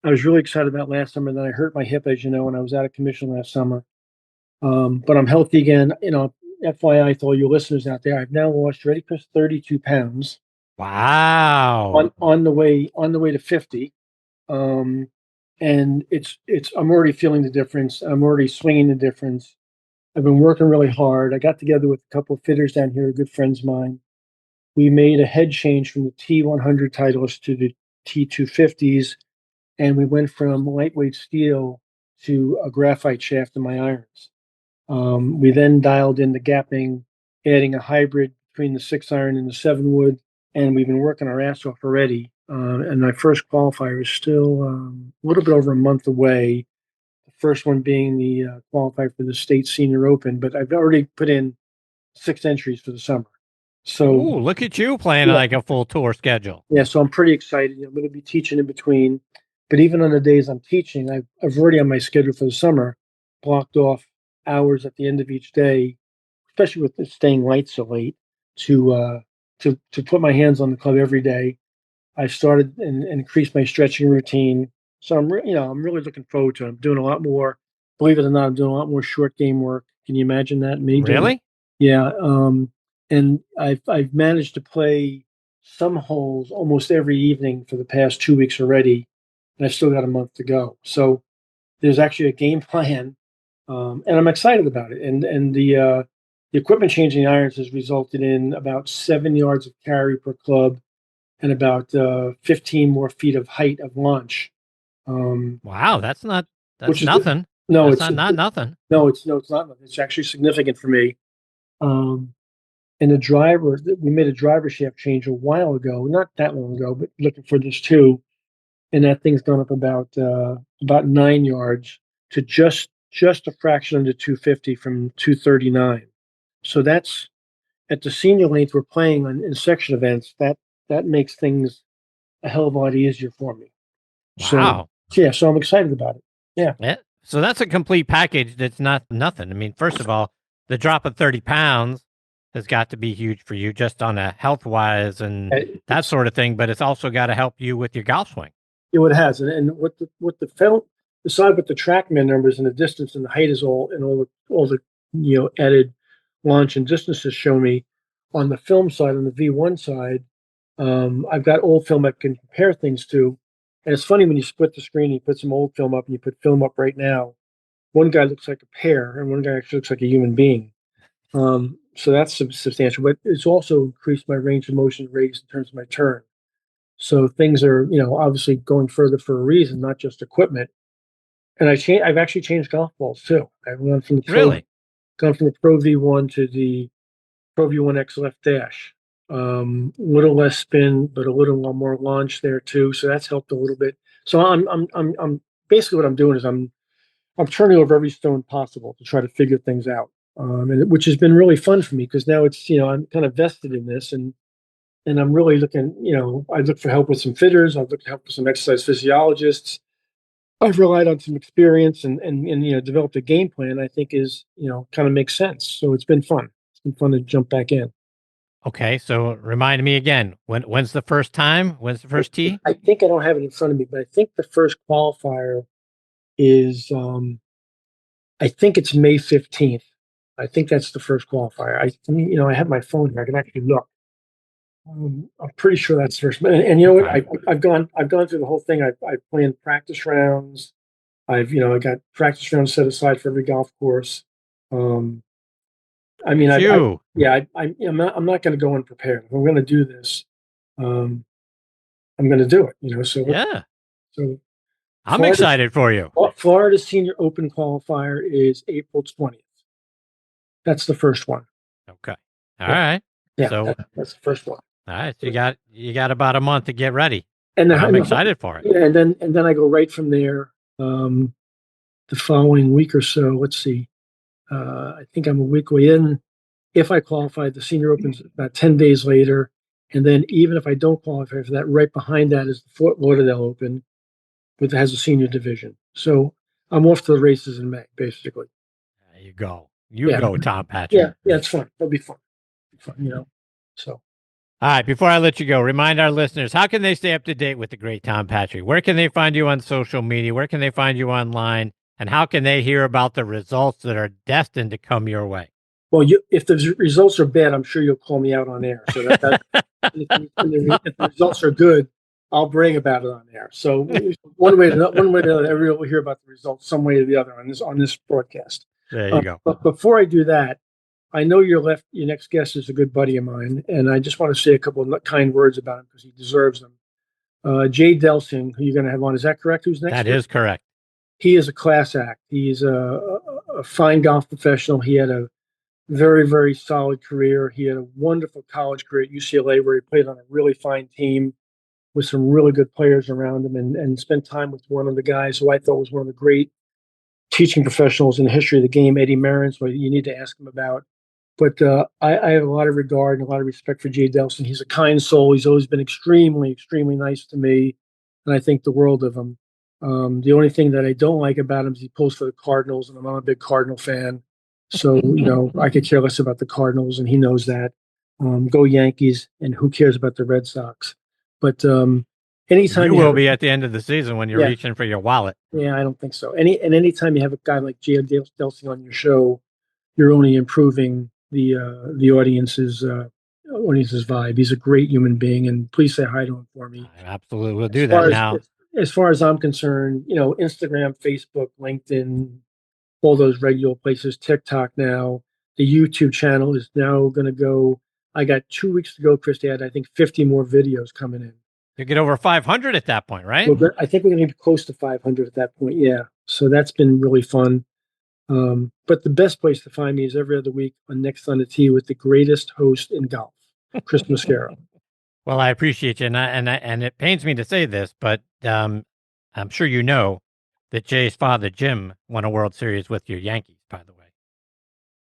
I was really excited about last summer. Then I hurt my hip, as you know, and I was out of commission last summer. But I'm healthy again. FYI to all your listeners out there, I've now lost, ready, Chris, 32 pounds. Wow. On the way to 50. And I'm already feeling the difference. I'm already swinging the difference. I've been working really hard. I got together with a couple of fitters down here, good friends of mine. We made a head change from the T100 Titleist to the T250s, and we went from lightweight steel to a graphite shaft in my irons. We then dialed in the gapping, adding a hybrid between the 6-iron and the 7-wood, and we've been working our ass off already. And my first qualifier is still a little bit over a month away. The first one being the qualifier for the State Senior Open, but I've already put in 6 entries for the summer. So, look at you playing like a full tour schedule. Yeah, so I'm pretty excited. I'm going to be teaching in between, but even on the days I'm teaching, I've already on my schedule for the summer blocked off hours at the end of each day, especially with staying light so late, to put my hands on the club every day. I started and increased my stretching routine, so I'm really looking forward to it. I'm doing a lot more. Believe it or not, I'm doing a lot more short game work. Can you imagine that? Really? Yeah. And I've managed to play some holes almost every evening for the past 2 weeks already, and I've still got a month to go. So there's actually a game plan, and I'm excited about it. And the equipment changing irons has resulted in about 7 yards of carry per club and about 15 more feet of height of launch. Wow, that's nothing. No, it's it's not nothing. No, it's not. It's actually significant for me. And the driver, we made a driver shaft change a while ago, not that long ago, but looking for this too. And that thing's gone up about 9 yards to just just a fraction under 250 from 239. So that's at the senior length we're playing in section events. That makes things a hell of a lot easier for me. Wow. So I'm excited about it. Yeah. So that's a complete package. That's not nothing. I mean, first of all, the drop of 30 pounds has got to be huge for you just on a health wise and that sort of thing. But it's also got to help you with your golf swing. It has. And what the film, beside what the TrackMan numbers and the distance and the height is all the added launch and distances show me on the film side, on the V1 side, I've got old film I can compare things to. And it's funny when you split the screen, you put some old film up and you put film up right now. One guy looks like a pear and one guy actually looks like a human being. So that's substantial, but it's also increased my range of motion raised in terms of my turn. So things are, obviously going further for a reason, not just equipment. And I've actually changed golf balls too. I've gone from the Pro V1 to the Pro V1 X Left Dash. Little less spin, but a little more launch there too. So that's helped a little bit. So I'm basically what I'm doing is I'm turning over every stone possible to try to figure things out. Which has been really fun for me because now it's, I'm kind of vested in this and I'm really looking, I look for help with some fitters. I've looked for help with some exercise physiologists. I've relied on some experience and developed a game plan I think is, kind of makes sense. So it's been fun. It's been fun to jump back in. Okay. So remind me again, when's the first time? When's the first tee? I think I don't have it in front of me, but I think the first qualifier is, I think it's May 15th. I think that's the first qualifier. I have my phone here. I can actually look. I'm pretty sure that's the first. And you know what? I've gone through the whole thing. I've planned practice rounds. I got practice rounds set aside for every golf course. I'm not going to go unprepared. If I'm going to do this, I'm going to do it. So I'm excited for you. Florida Senior Open qualifier is April 20th. That's the first one. Okay. All right. Yeah. So that's the first one. All right. So you got about a month to get ready. And I'm excited for it. Yeah, and then I go right from there. The following week or so. Let's see. I think I'm a week away in. If I qualify, the Senior Open's about 10 days later. And then even if I don't qualify for that, right behind that is the Fort Lauderdale Open, which has a senior division. So I'm off to the races in May, basically. There you go. Go, Tom Patri. Yeah, it's fun. It'll be fun. So. All right, before I let you go, remind our listeners, how can they stay up to date with the great Tom Patri? Where can they find you on social media? Where can they find you online? And how can they hear about the results that are destined to come your way? Well, if the results are bad, I'm sure you'll call me out on air. So if the results are good, I'll brag about it on air. So one way or the other, everyone will hear about the results some way or the other on this broadcast. There you go. But before I do that, I know your next guest is a good buddy of mine, and I just want to say a couple of kind words about him because he deserves them. Jay Delsing, who you're going to have on, is that correct? Who's next? That is correct. He is a class act. He's a fine golf professional. He had a very, very solid career. He had a wonderful college career at UCLA where he played on a really fine team with some really good players around him and spent time with one of the guys who I thought was one of the great teaching professionals in the history of the game, Eddie Merrins, who you need to ask him about. But I have a lot of regard and a lot of respect for Jay Delsing. He's a kind soul. He's always been extremely, extremely nice to me, and I think the world of him. The only thing that I don't like about him is he pulls for the Cardinals, and I'm not a big Cardinal fan. So, I could care less about the Cardinals, and he knows that. Go Yankees, and who cares about the Red Sox? But anytime you will be at the end of the season when you're reaching for your wallet. Yeah, I don't think so. Anytime you have a guy like Jay Delsing on your show, you're only improving the audience's vibe. He's a great human being, and please say hi to him for me. I absolutely will do that now. As far as I'm concerned, Instagram, Facebook, LinkedIn, all those regular places, TikTok now. The YouTube channel is now going to go. I got 2 weeks to go, Chris. To add, I think 50 more videos coming in. You get over 500 at that point, right? Well, I think we're going to be close to 500 at that point. Yeah. So that's been really fun. But the best place to find me is every other week on Next on the Tee with the greatest host in golf, Chris Mascaro. Well, I appreciate you, and it pains me to say this, but I'm sure you know that Jay's father, Jim, won a World Series with your Yankees, by the way.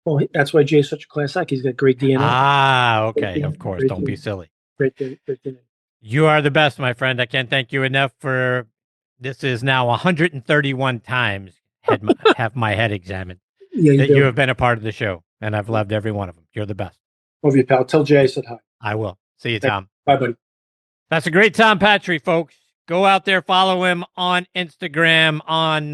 Well, that's why Jay's such a class act. He's got great DNA. Ah, okay. Of course. Don't be silly. Great DNA. You are the best, my friend. I can't thank you enough for this is now 131 times have my head examined that you have been a part of the show, and I've loved every one of them. You're the best. Love you, pal. Tell Jay I said hi. I will. See you, Tom. Bye, buddy. That's a great Tom Patri, folks. Go out there, follow him on Instagram, on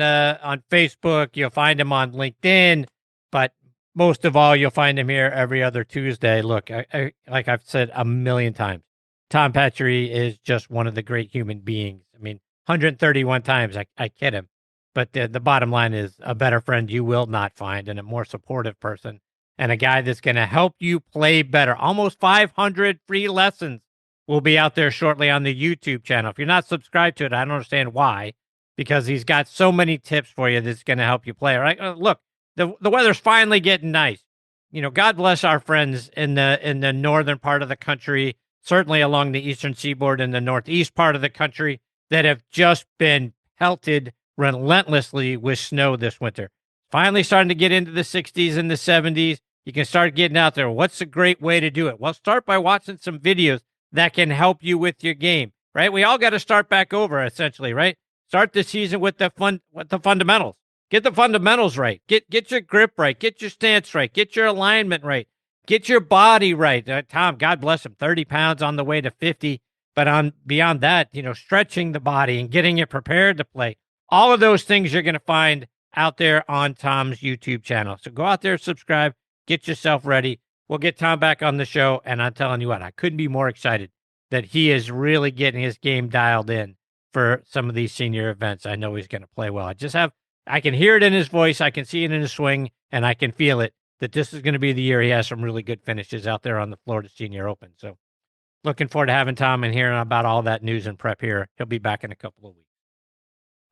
Facebook. You'll find him on LinkedIn, but most of all, you'll find him here every other Tuesday. Look, I like I've said a million times, Tom Patri is just one of the great human beings. I mean, 131 times, I kid him. But the bottom line is a better friend you will not find, and a more supportive person, and a guy that's going to help you play better. Almost 500 free lessons will be out there shortly on the YouTube channel. If you're not subscribed to it, I don't understand why, because he's got so many tips for you that's going to help you play. Right? Look, the weather's finally getting nice. You know, God bless our friends in the northern part of the country, certainly along the eastern seaboard and the northeast part of the country, that have just been pelted relentlessly with snow this winter. Finally starting to get into the 60s and the 70s. You can start getting out there. What's a great way to do it? Well, start by watching some videos that can help you with your game, right? We all got to start back over, essentially, right? Start the season with the fundamentals. Get the fundamentals right. Get your grip right. Get your stance right. Get your alignment right. Get your body right. Tom, God bless him, 30 pounds on the way to 50. But beyond that, you know, stretching the body and getting it prepared to play. All of those things you're going to find out there on Tom's YouTube channel. So go out there, subscribe, get yourself ready. We'll get Tom back on the show, and I'm telling you what, I couldn't be more excited that he is really getting his game dialed in for some of these senior events. I know he's going to play well. I can hear it in his voice, I can see it in his swing, and I can feel it that this is going to be the year he has some really good finishes out there on the Florida Senior Open. So looking forward to having Tom and hearing about all that news and prep here. He'll be back in a couple of weeks.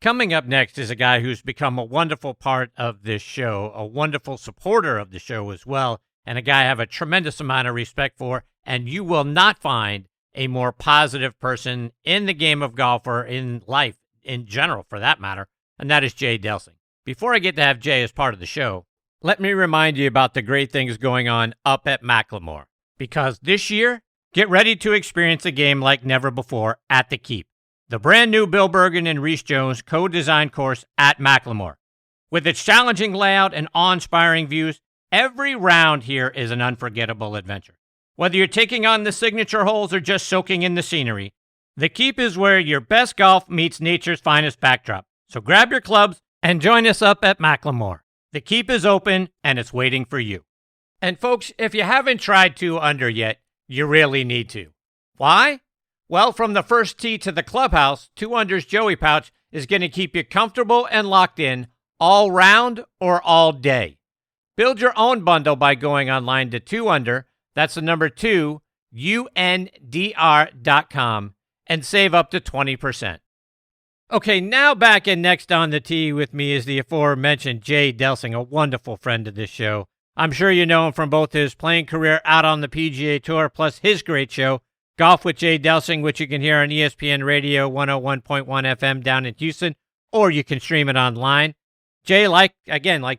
Coming up next is a guy who's become a wonderful part of this show, a wonderful supporter of the show as well, and a guy I have a tremendous amount of respect for, and you will not find a more positive person in the game of golf or in life in general, for that matter, and that is Jay Delsing. Before I get to have Jay as part of the show, let me remind you about the great things going on up at Macklemore, because this year, get ready to experience a game like never before at the Keep, the brand new Bill Bergen and Reese Jones co-designed course at Macklemore. With its challenging layout and awe-inspiring views, every round here is an unforgettable adventure. Whether you're taking on the signature holes or just soaking in the scenery, the Keep is where your best golf meets nature's finest backdrop. So grab your clubs and join us up at Macklemore. The Keep is open and it's waiting for you. And folks, if you haven't tried 2 Under yet, you really need to. Why? Well, from the first tee to the clubhouse, 2 Under's Joey Pouch is going to keep you comfortable and locked in all round or all day. Build your own bundle by going online to 2 Under, that's the number 2, UNDR.com, and save up to 20%. Okay, now back and next on the tee with me is the aforementioned Jay Delsing, a wonderful friend of this show. I'm sure you know him from both his playing career out on the PGA Tour, plus his great show, Golf with Jay Delsing, which you can hear on ESPN Radio 101.1 FM down in Houston, or you can stream it online. Jay, like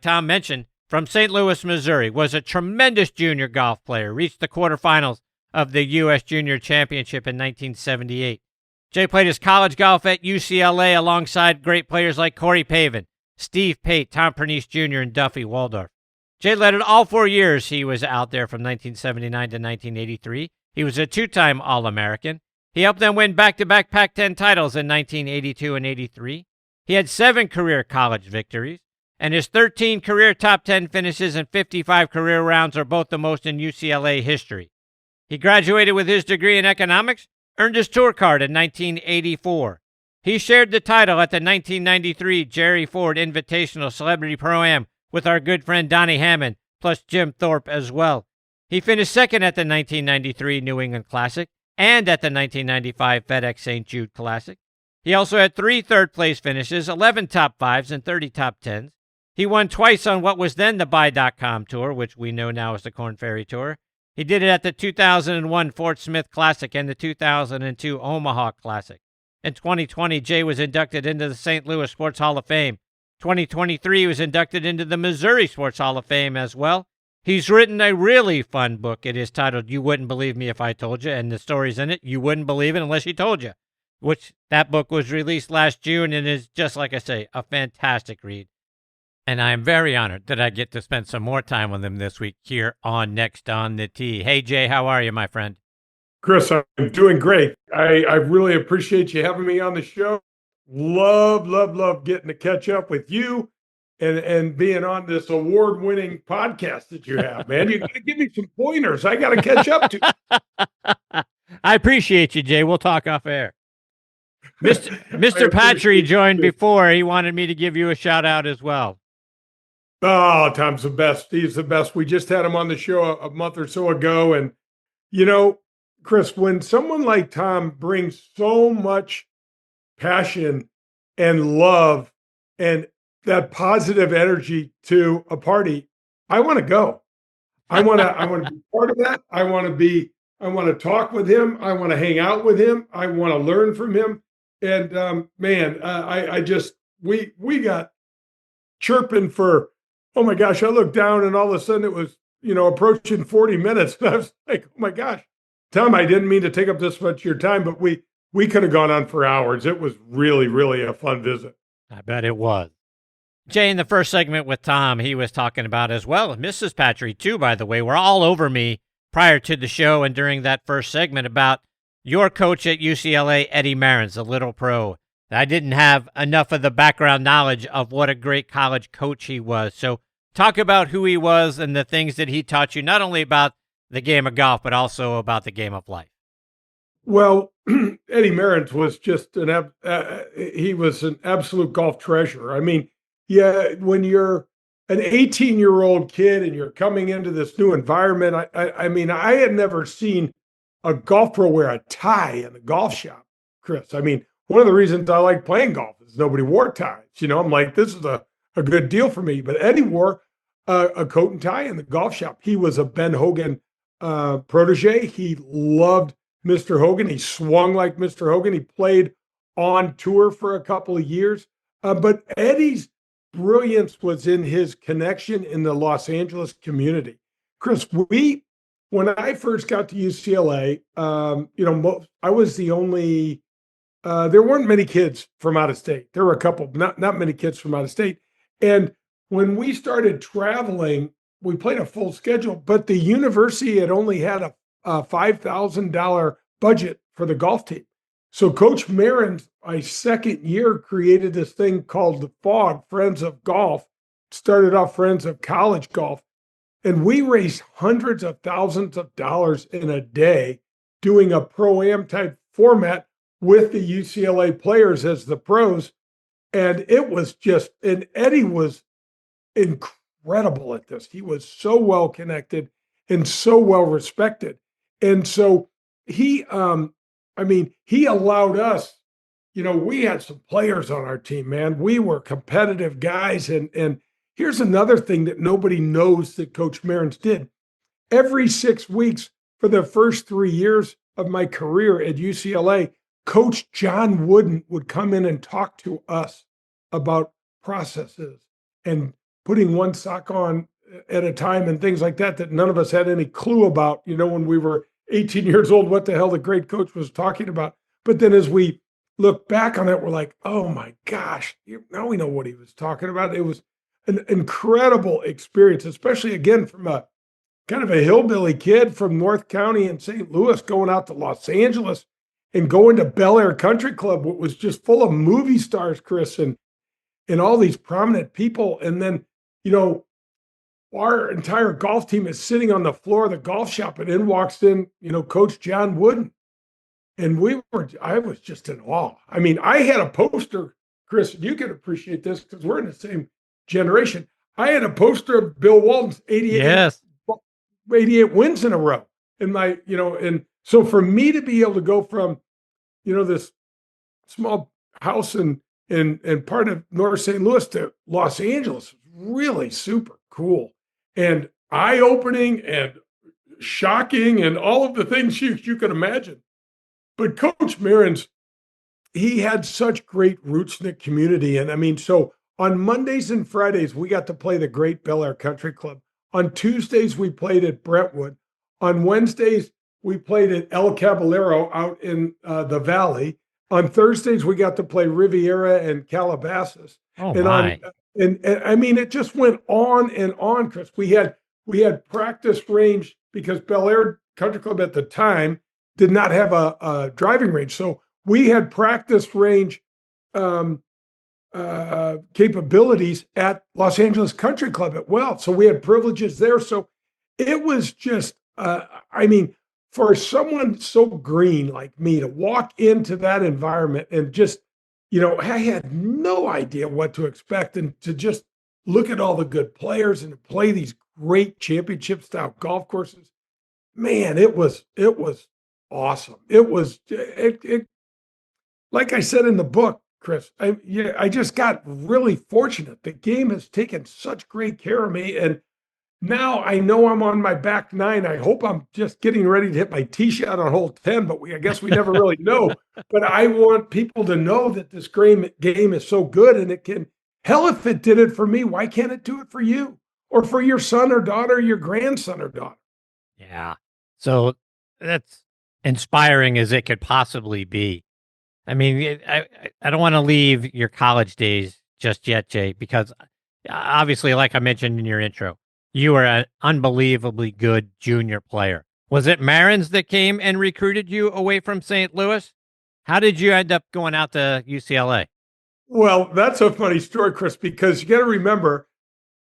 Tom mentioned, from St. Louis, Missouri, was a tremendous junior golf player, reached the quarterfinals of the U.S. Junior Championship in 1978. Jay played his college golf at UCLA alongside great players like Corey Pavin, Steve Pate, Tom Pernice Jr., and Duffy Waldorf. Jay led it all 4 years he was out there from 1979 to 1983. He was a 2-time All-American. He helped them win back-to-back Pac-10 titles in 1982 and 83. He had 7 career college victories, and his 13 career top 10 finishes and 55 career rounds are both the most in UCLA history. He graduated with his degree in economics, earned his tour card in 1984. He shared the title at the 1993 Jerry Ford Invitational Celebrity Pro-Am with our good friend Donnie Hammond, plus Jim Thorpe as well. He finished second at the 1993 New England Classic and at the 1995 FedEx St. Jude Classic. He also had 3 third-place finishes, 11 top 5s, and 30 top 10s. He won twice on what was then the Buy.com Tour, which we know now as the Korn Ferry Tour. He did it at the 2001 Fort Smith Classic and the 2002 Omaha Classic. In 2020, Jay was inducted into the St. Louis Sports Hall of Fame. 2023, he was inducted into the Missouri Sports Hall of Fame as well. He's written a really fun book. It is titled You Wouldn't Believe Me If I Told You, and the stories in it, you wouldn't believe it unless he told you, which that book was released last June and is, just like I say, a fantastic read. And I am very honored that I get to spend some more time with him this week here on Next on the Tee. Hey, Jay, how are you, my friend? Chris, I'm doing great. I really appreciate you having me on the show. Love getting to catch up with you and being on this award-winning podcast that you have, man. You got to give me some pointers. I got to catch up to. I appreciate you, Jay. We'll talk off air. Mr. Patri joined before. He wanted me to give you a shout out as well. Oh, Tom's the best. He's the best. We just had him on the show a month or so ago. And, you know, Chris, when someone like Tom brings so much passion and love and that positive energy to a party, I want to go. I want to be part of that. I want to talk with him. I want to hang out with him. I want to learn from him. And we got chirping for, oh my gosh, I looked down and all of a sudden it was, approaching 40 minutes. And I was like, oh my gosh, Tom, I didn't mean to take up this much of your time, but we could have gone on for hours. It was really, really a fun visit. I bet it was. Jay, in the first segment with Tom, he was talking about, as well as Mrs. Patri too, by the way, were all over me prior to the show and during that first segment about your coach at UCLA, Eddie Merrins, a little pro. I didn't have enough of the background knowledge of what a great college coach he was. So talk about who he was and the things that he taught you, not only about the game of golf, but also about the game of life. Well, Eddie Merrins was just he was an absolute golf treasure. I mean, yeah, when you're an 18-year-old kid and you're coming into this new environment, I mean, I had never seen a golf pro wear a tie in the golf shop, Chris. I mean, one of the reasons I like playing golf is nobody wore ties. I'm like, this is a good deal for me. But Eddie wore a coat and tie in the golf shop. He was a Ben Hogan protege. He loved Mr. Hogan. He swung like Mr. Hogan. He played on tour for a couple of years. But Eddie's brilliance was in his connection in the Los Angeles community. Chris, when I first got to UCLA, I was the only, there weren't many kids from out of state. There were a couple, not many kids from out of state. And when we started traveling, we played a full schedule, but the university had only had a $5,000 budget for the golf team. So Coach Merrins, my second year, created this thing called the FOG, Friends of Golf, started off Friends of College Golf. And we raised hundreds of thousands of dollars in a day doing a pro-am type format with the UCLA players as the pros. And it was and Eddie was incredible at this. He was so well connected and so well respected. And so he allowed us, we had some players on our team, man. We were competitive guys. And here's another thing that nobody knows that Coach Merrins did. Every 6 weeks for the first 3 years of my career at UCLA, Coach John Wooden would come in and talk to us about processes and putting one sock on at a time and things like that none of us had any clue about, when we were 18 years old, what the hell the great coach was talking about. But then as we look back on it, we're like, oh my gosh, now we know what he was talking about. It was an incredible experience, especially again from a kind of a hillbilly kid from North County in St. Louis going out to Los Angeles and going to Bel Air Country Club, which was just full of movie stars, Chris, and all these prominent people. And then, our entire golf team is sitting on the floor of the golf shop, and in walks in, Coach John Wooden. And I was just in awe. I mean, I had a poster, Chris, you can appreciate this because we're in the same generation. I had a poster of Bill Walton's 88 wins in a row. And so for me to be able to go from, this small house in part of North St. Louis to Los Angeles, really super cool and eye-opening and shocking and all of the things you could imagine. But Coach Merrins he had such great roots in the community. And I mean, so on Mondays and Fridays, we got to play the Great Bel Air Country Club. On Tuesdays, we played at Brentwood. On Wednesdays, we played at El Caballero out in the Valley. On Thursdays, we got to play Riviera and Calabasas. Oh, and my. and I mean, it just went on and on, Chris. We had practice range because Bel Air Country Club at the time did not have a driving range. So we had practice range capabilities at Los Angeles Country Club at Well. So we had privileges there. So it was just, I mean, for someone so green like me to walk into that environment and just, I had no idea what to expect, and to just look at all the good players and to play these great championship style golf courses, man, it was awesome. It like I said in the book, Chris, I just got really fortunate. The game has taken such great care of me, and now I know I'm on my back nine. I hope I'm just getting ready to hit my tee shot on hole 10, but I guess we never really know. But I want people to know that this game is so good, and it can, hell, if it did it for me, why can't it do it for you or for your son or daughter, your grandson or daughter? Yeah. So that's inspiring as it could possibly be. I mean, I don't want to leave your college days just yet, Jay, because obviously, like I mentioned in your intro, you were an unbelievably good junior player. Was it Marins that came and recruited you away from St. Louis? How did you end up going out to UCLA? Well, that's a funny story, Chris, because you got to remember,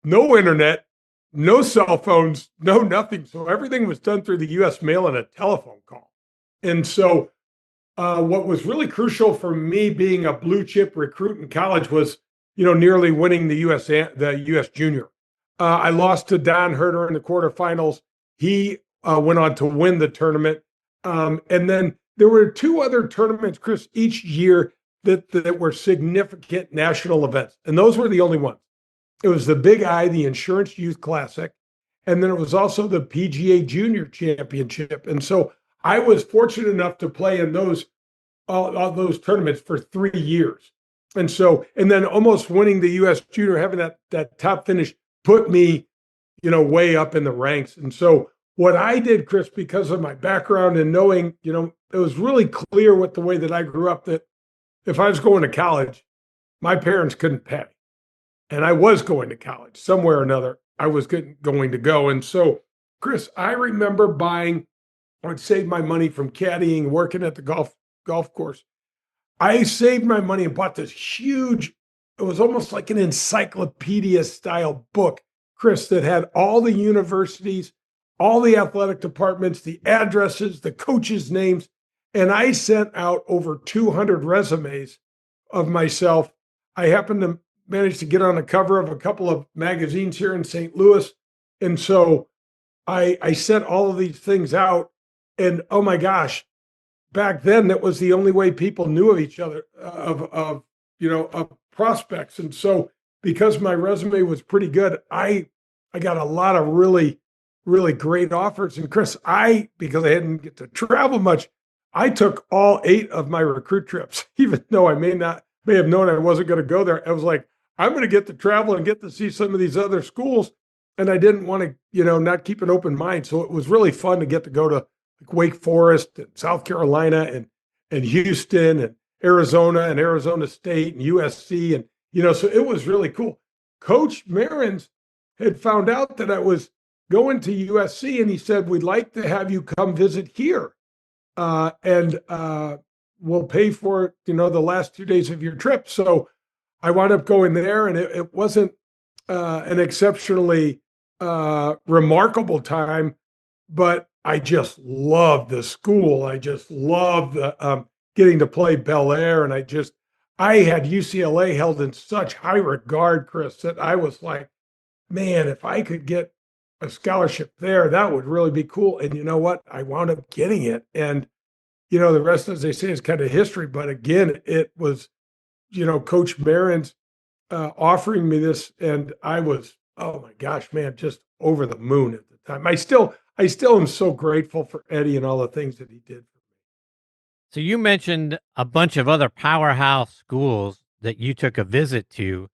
no internet, no cell phones, no nothing. So everything was done through the U.S. mail and a telephone call. And so what was really crucial for me being a blue chip recruit in college was, nearly winning the U.S. Junior. I lost to Don Herter in the quarterfinals. He went on to win the tournament. And then there were two other tournaments, Chris, each year that were significant national events. And those were the only ones. It was the Big I, the Insurance Youth Classic. And then it was also the PGA Junior Championship. And so I was fortunate enough to play in all those tournaments for 3 years. And then almost winning the U.S. Junior, having that top finish put me, way up in the ranks. And so what I did, Chris, because of my background and knowing, it was really clear with the way that I grew up that if I was going to college, my parents couldn't pay. And I was going to college somewhere or another. I was going to go. And so, Chris, I remember I would save my money from caddying, working at the golf course. I saved my money and bought this huge, it was almost like an encyclopedia style book, Chris, that had all the universities, all the athletic departments, the addresses, the coaches' names. And I sent out over 200 resumes of myself. I happened to manage to get on the cover of a couple of magazines here in St. Louis. And so I sent all of these things out. And oh my gosh, back then that was the only way people knew of each other, of prospects. And so because my resume was pretty good, I got a lot of really, really great offers. And Chris, because I didn't get to travel much, I took all 8 of my recruit trips, even though I may have known I wasn't going to go there. I was like, I'm going to get to travel and get to see some of these other schools. And I didn't want to, not keep an open mind. So it was really fun to get to go to like Wake Forest and South Carolina and Houston and Arizona and Arizona State and USC. And, so it was really cool. Coach Marins had found out that I was going to USC, and he said, we'd like to have you come visit here. And we'll pay for, the last 2 days of your trip. So I wound up going there, and it wasn't an exceptionally remarkable time, but I just loved the school. I just loved getting to play Bel Air. And I had UCLA held in such high regard, Chris, that I was like, man, if I could get a scholarship there, that would really be cool. And you know what? I wound up getting it. And, the rest, as they say, is kind of history. But again, it was, Coach Marins offering me this. And I was, oh my gosh, man, just over the moon at the time. I still am so grateful for Eddie and all the things that he did for me. So you mentioned a bunch of other powerhouse schools that you took a visit to,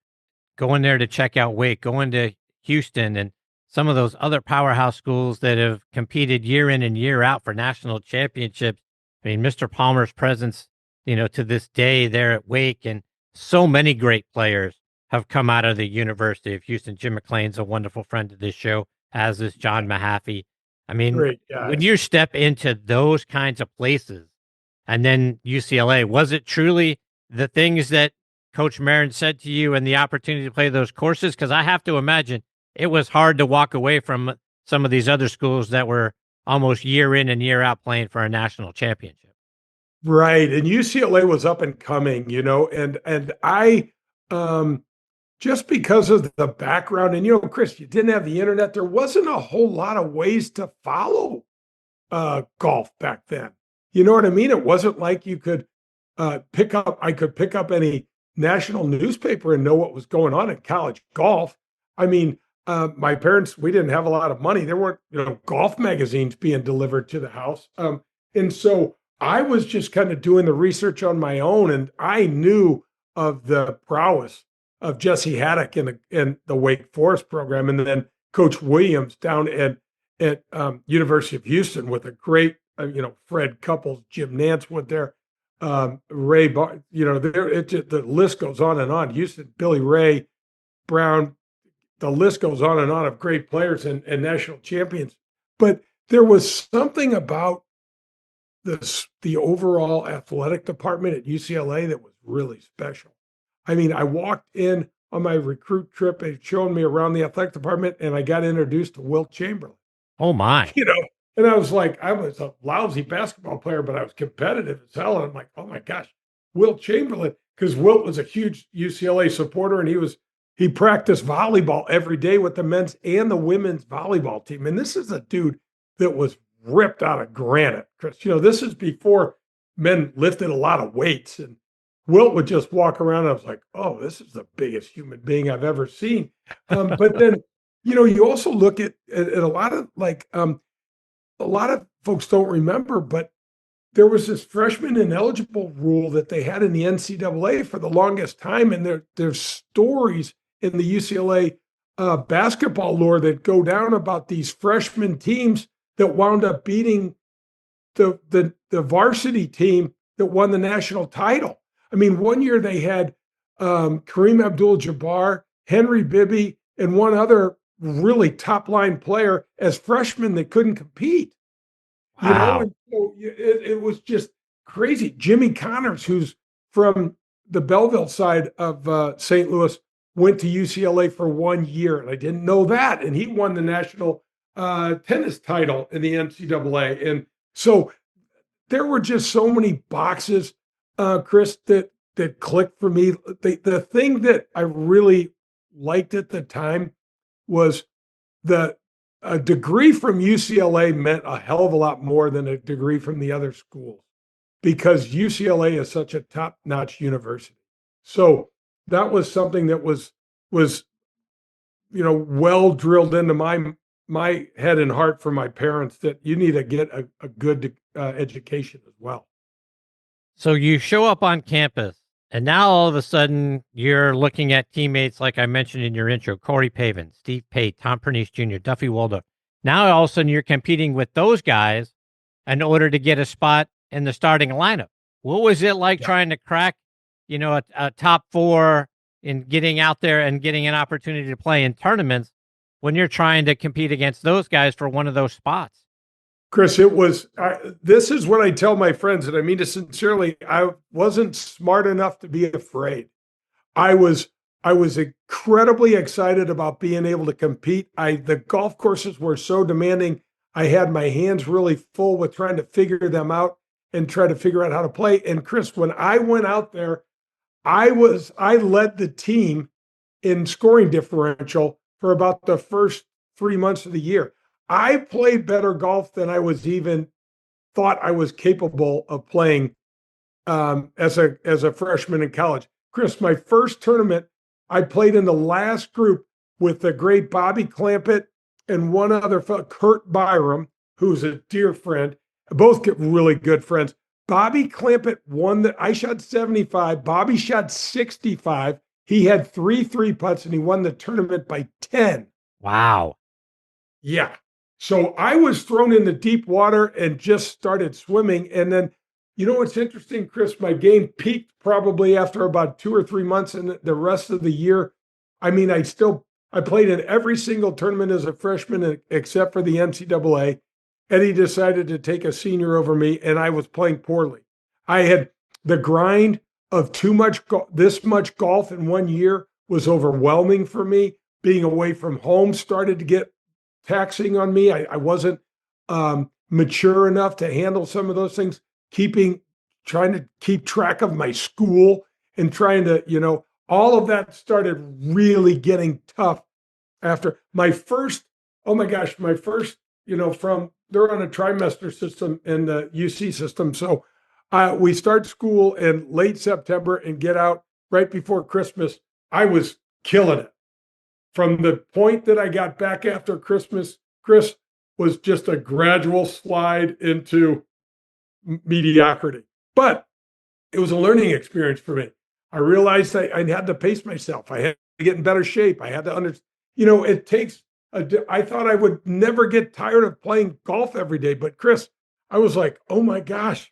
going there to check out Wake, going to Houston, and some of those other powerhouse schools that have competed year in and year out for national championships. I mean, Mr. Palmer's presence, to this day there at Wake, and so many great players have come out of the University of Houston. Jim McLean's a wonderful friend of this show, as is John Mahaffey. I mean, Great guys. when you step into those kinds of places, and then UCLA, was it truly the things that Coach Marin said to you and the opportunity to play those courses? Because I have to imagine it was hard to walk away from some of these other schools that were almost year in and year out playing for a national championship. Right. And UCLA was up and coming, and I, just because of the background, and, Chris, you didn't have the internet. There wasn't a whole lot of ways to follow golf back then. You know what I mean? It wasn't like you could I could pick up any national newspaper and know what was going on in college golf. I mean, my parents, we didn't have a lot of money. There weren't, golf magazines being delivered to the house. And so I was just kind of doing the research on my own, and I knew of the prowess of Jesse Haddock in the Wake Forest program, and then Coach Williams down at University of Houston with a great, Fred Couples, Jim Nance went there, Ray, the list goes on and on. Houston, Billy Ray, Brown, the list goes on and on of great players and national champions. But there was something about the overall athletic department at UCLA that was really special. I mean, I walked in on my recruit trip, they showed me around the athletic department, and I got introduced to Wilt Chamberlain. Oh my. And I was like, I was a lousy basketball player, but I was competitive as hell. And I'm like, oh my gosh, Wilt Chamberlain, because Wilt was a huge UCLA supporter, and he practiced volleyball every day with the men's and the women's volleyball team. And this is a dude that was ripped out of granite, Chris. This is before men lifted a lot of weights, and Wilt would just walk around. And I was like, oh, this is the biggest human being I've ever seen. But then, you also look at a lot of a lot of folks don't remember, but there was this freshman ineligible rule that they had in the NCAA for the longest time. And there's stories in the UCLA basketball lore that go down about these freshman teams that wound up beating the varsity team that won the national title. I mean, one year they had Kareem Abdul-Jabbar, Henry Bibby, and one other really top line player as freshmen that couldn't compete. Wow. And so it was just crazy. Jimmy Connors, who's from the Belleville side of St. Louis, went to UCLA for 1 year, and I didn't know that. And he won the national tennis title in the NCAA. And so there were just so many boxes, Chris, that clicked for me. The thing that I really liked at the time was a degree from UCLA meant a hell of a lot more than a degree from the other schools, because UCLA is such a top-notch university. So that was something that was well drilled into my head and heart for my parents, that you need to get a good education as well. So you show up on campus, and now all of a sudden you're looking at teammates like I mentioned in your intro, Corey Pavin, Steve Pate, Tom Pernice Jr., Duffy Waldorf. Now all of a sudden you're competing with those guys in order to get a spot in the starting lineup. What was it like trying to crack, a top four in getting out there and getting an opportunity to play in tournaments when you're trying to compete against those guys for one of those spots? Chris, this is what I tell my friends, and I mean it sincerely. I wasn't smart enough to be afraid. I was incredibly excited about being able to compete. The golf courses were so demanding. I had my hands really full with trying to figure them out and try to figure out how to play. And Chris, when I went out there, I led the team in scoring differential for about the first 3 months of the year. I played better golf than I was even thought I was capable of playing as a freshman in college. Chris, my first tournament, I played in the last group with the great Bobby Clampett and one other fellow, Kurt Byram, who's a dear friend. Both get really good friends. Bobby Clampett won I shot 75. Bobby shot 65. He had 3 putts and he won the tournament by 10. Wow. Yeah. So I was thrown in the deep water and just started swimming. And then, you know what's interesting, Chris? My game peaked probably after about 2 or 3 months, and the rest of the year, I mean, I played in every single tournament as a freshman except for the NCAA. Eddie decided to take a senior over me, and I was playing poorly. I had the grind of this much golf in 1 year was overwhelming for me. Being away from home started to get taxing on me. I wasn't mature enough to handle some of those things. Trying to keep track of my school and trying to, all of that started really getting tough after my first, they're on a trimester system in the UC system. So we start school in late September and get out right before Christmas. I was killing it. From the point that I got back after Christmas, Chris, was just a gradual slide into mediocrity. But it was a learning experience for me. I realized I had to pace myself. I had to get in better shape. I had to understand, it takes I thought I would never get tired of playing golf every day. But Chris, I was like, oh my gosh,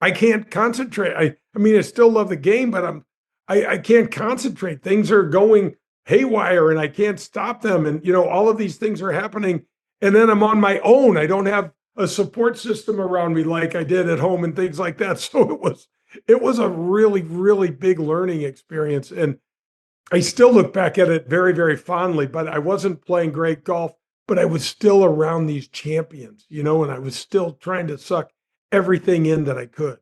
I can't concentrate. I mean, I still love the game, but I can't concentrate. Things are going haywire and I can't stop them. And, all of these things are happening. And then I'm on my own. I don't have a support system around me like I did at home and things like that. So it was a really, really big learning experience. And I still look back at it very, very fondly, but I wasn't playing great golf, but I was still around these champions, and I was still trying to suck everything in that I could.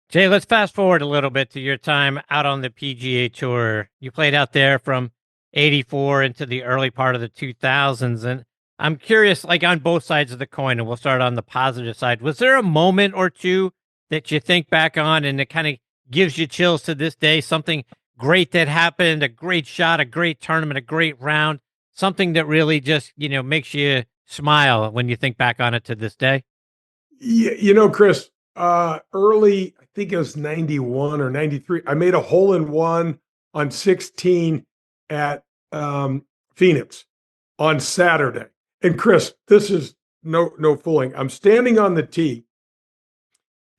Jay, let's fast forward a little bit to your time out on the PGA Tour. You played out there from 84 into the early part of the 2000s. And I'm curious, like on both sides of the coin, and we'll start on the positive side. Was there a moment or two that you think back on and it kind of gives you chills to this day? Something great that happened, a great shot, a great tournament, a great round, something that really just, makes you smile when you think back on it to this day? Yeah, Chris, early, I think it was 91 or 93, I made a hole-in-one on 16 at Phoenix on Saturday. And Chris, this is no fooling. I'm standing on the tee,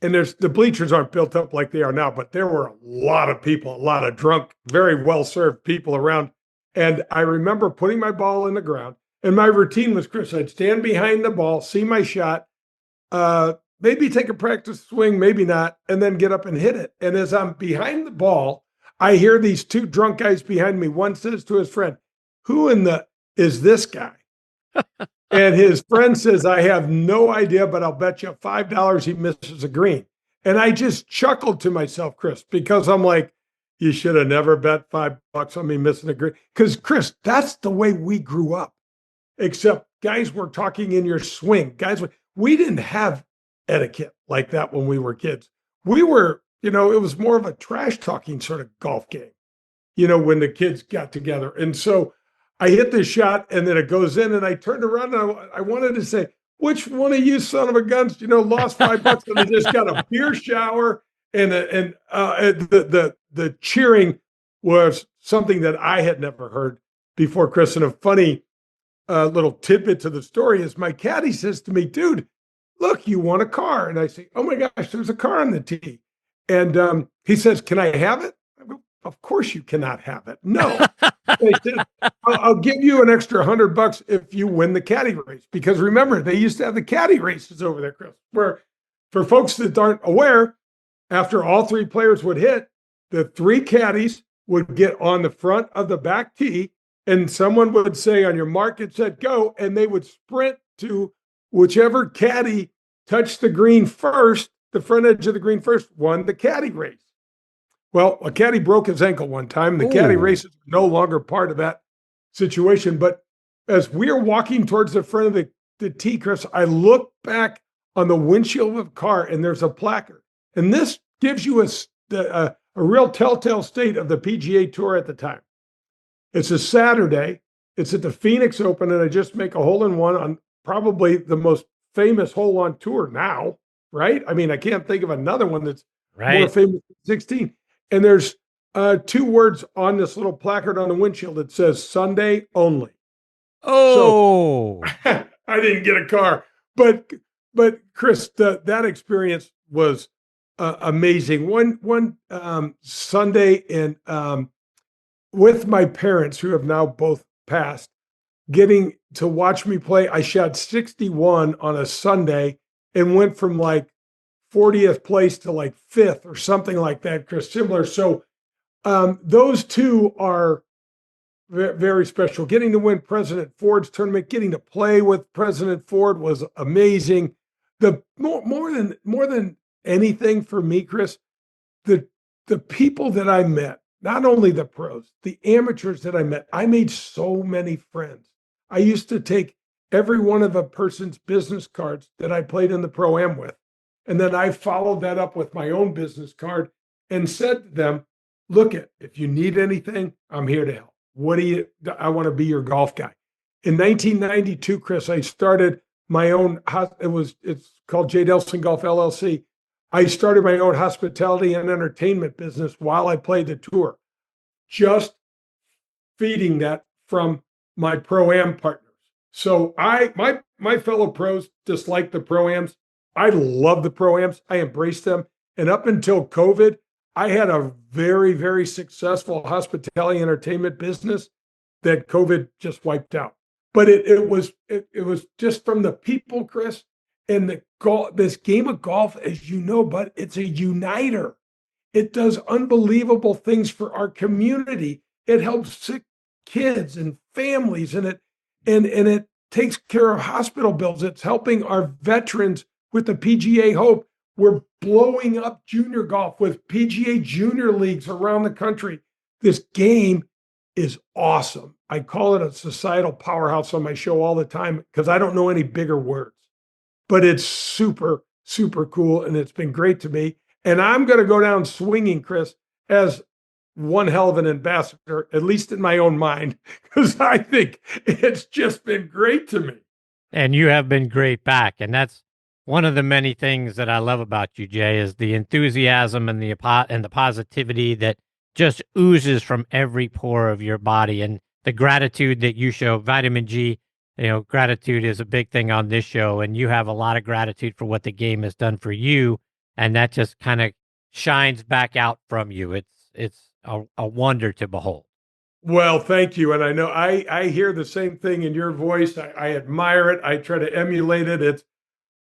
and the bleachers aren't built up like they are now, but there were a lot of people, a lot of drunk, very well-served people around. And I remember putting my ball in the ground, and my routine was, Chris, I'd stand behind the ball, see my shot, maybe take a practice swing, maybe not, and then get up and hit it. And as I'm behind the ball, I hear these two drunk guys behind me. One says to his friend, who is this guy? And his friend says, I have no idea, but I'll bet you $5 he misses a green. And I just chuckled to myself, Chris, because I'm like, you should have never bet $5 on me missing a green. Because, Chris, that's the way we grew up. Except guys were talking in your swing. We didn't have etiquette like that when we were kids. We were, it was more of a trash talking sort of golf game, when the kids got together. And so I hit this shot and then it goes in, and I turned around and I wanted to say, which one of you son of a guns, lost $5 and I just got a beer shower, and the cheering was something that I had never heard before, Chris. And a funny little tidbit to the story is my caddy says to me, dude, look, you won a car. And I say, oh my gosh, there's a car on the tee. And he says, can I have it? I go, of course you cannot have it. No. They said, I'll give you an extra $100 if you win the caddy race. Because remember, they used to have the caddy races over there, Chris, where for folks that aren't aware, after all three players would hit, the three caddies would get on the front of the back tee, and someone would say, on your mark, get set, go, and they would sprint to whichever caddy touched the green first, the front edge of the green first, won the caddy race. Well, a caddy broke his ankle one time. The caddy race is no longer part of that situation. But as we're walking towards the front of the tee, Chris, I look back on the windshield of the car, and there's a placard. And this gives you a real telltale state of the PGA Tour at the time. It's a Saturday. It's at the Phoenix Open, and I just make a hole-in-one on probably the most famous hole on tour now. right? I mean, I can't think of another one that's Right. more famous than 16. And there's 2 words on this little placard on the windshield that says Sunday only. Oh, So, I didn't get a car, but Chris, that experience was amazing. One Sunday, and with my parents, who have now both passed, getting to watch me play, I shot 61 on a Sunday and went from like 40th place to like 5th or something like that, Chris, similar. So those 2 are very special. Getting to win President Ford's tournament, getting to play with President Ford was amazing. The more than anything for me, Chris, the people that I met, not only the pros, the amateurs that I met, I made so many friends. I used to take every one of a person's business cards that I played in the Pro-Am with, and then I followed that up with my own business card and said to them, look, if you need anything, I'm here to help. I want to be your golf guy. In 1992, Chris, I started my own, it's called J. Delsing Golf LLC. I started my own hospitality and entertainment business while I played the tour, just feeding that from my Pro-Am partners. So my fellow pros dislike the Pro-Ams. I love the Pro-Ams. I embrace them. And up until COVID, I had a very, very successful hospitality entertainment business that COVID just wiped out. But it was just from the people, Chris, and this game of golf, as you know, but it's a uniter. It does unbelievable things for our community. It helps sick kids and families, and it takes care of hospital bills. It's helping our veterans with the PGA Hope. We're blowing up junior golf with PGA junior leagues around the country. This game is awesome. I call it a societal powerhouse on my show all the time because I don't know any bigger words, but it's super, super cool. And it's been great to me. And I'm going to go down swinging, Chris, as one hell of an ambassador, at least in my own mind, because I think it's just been great to me. and you have been great back. And that's one of the many things that I love about you, Jay, is the enthusiasm and the positivity that just oozes from every pore of your body, and the gratitude that you show. Vitamin G, gratitude is a big thing on this show, and you have a lot of gratitude for what the game has done for you, and that just kind of shines back out from you. It's a wonder to behold. Well, thank you. And I know I hear the same thing in your voice. I admire it. I try to emulate it.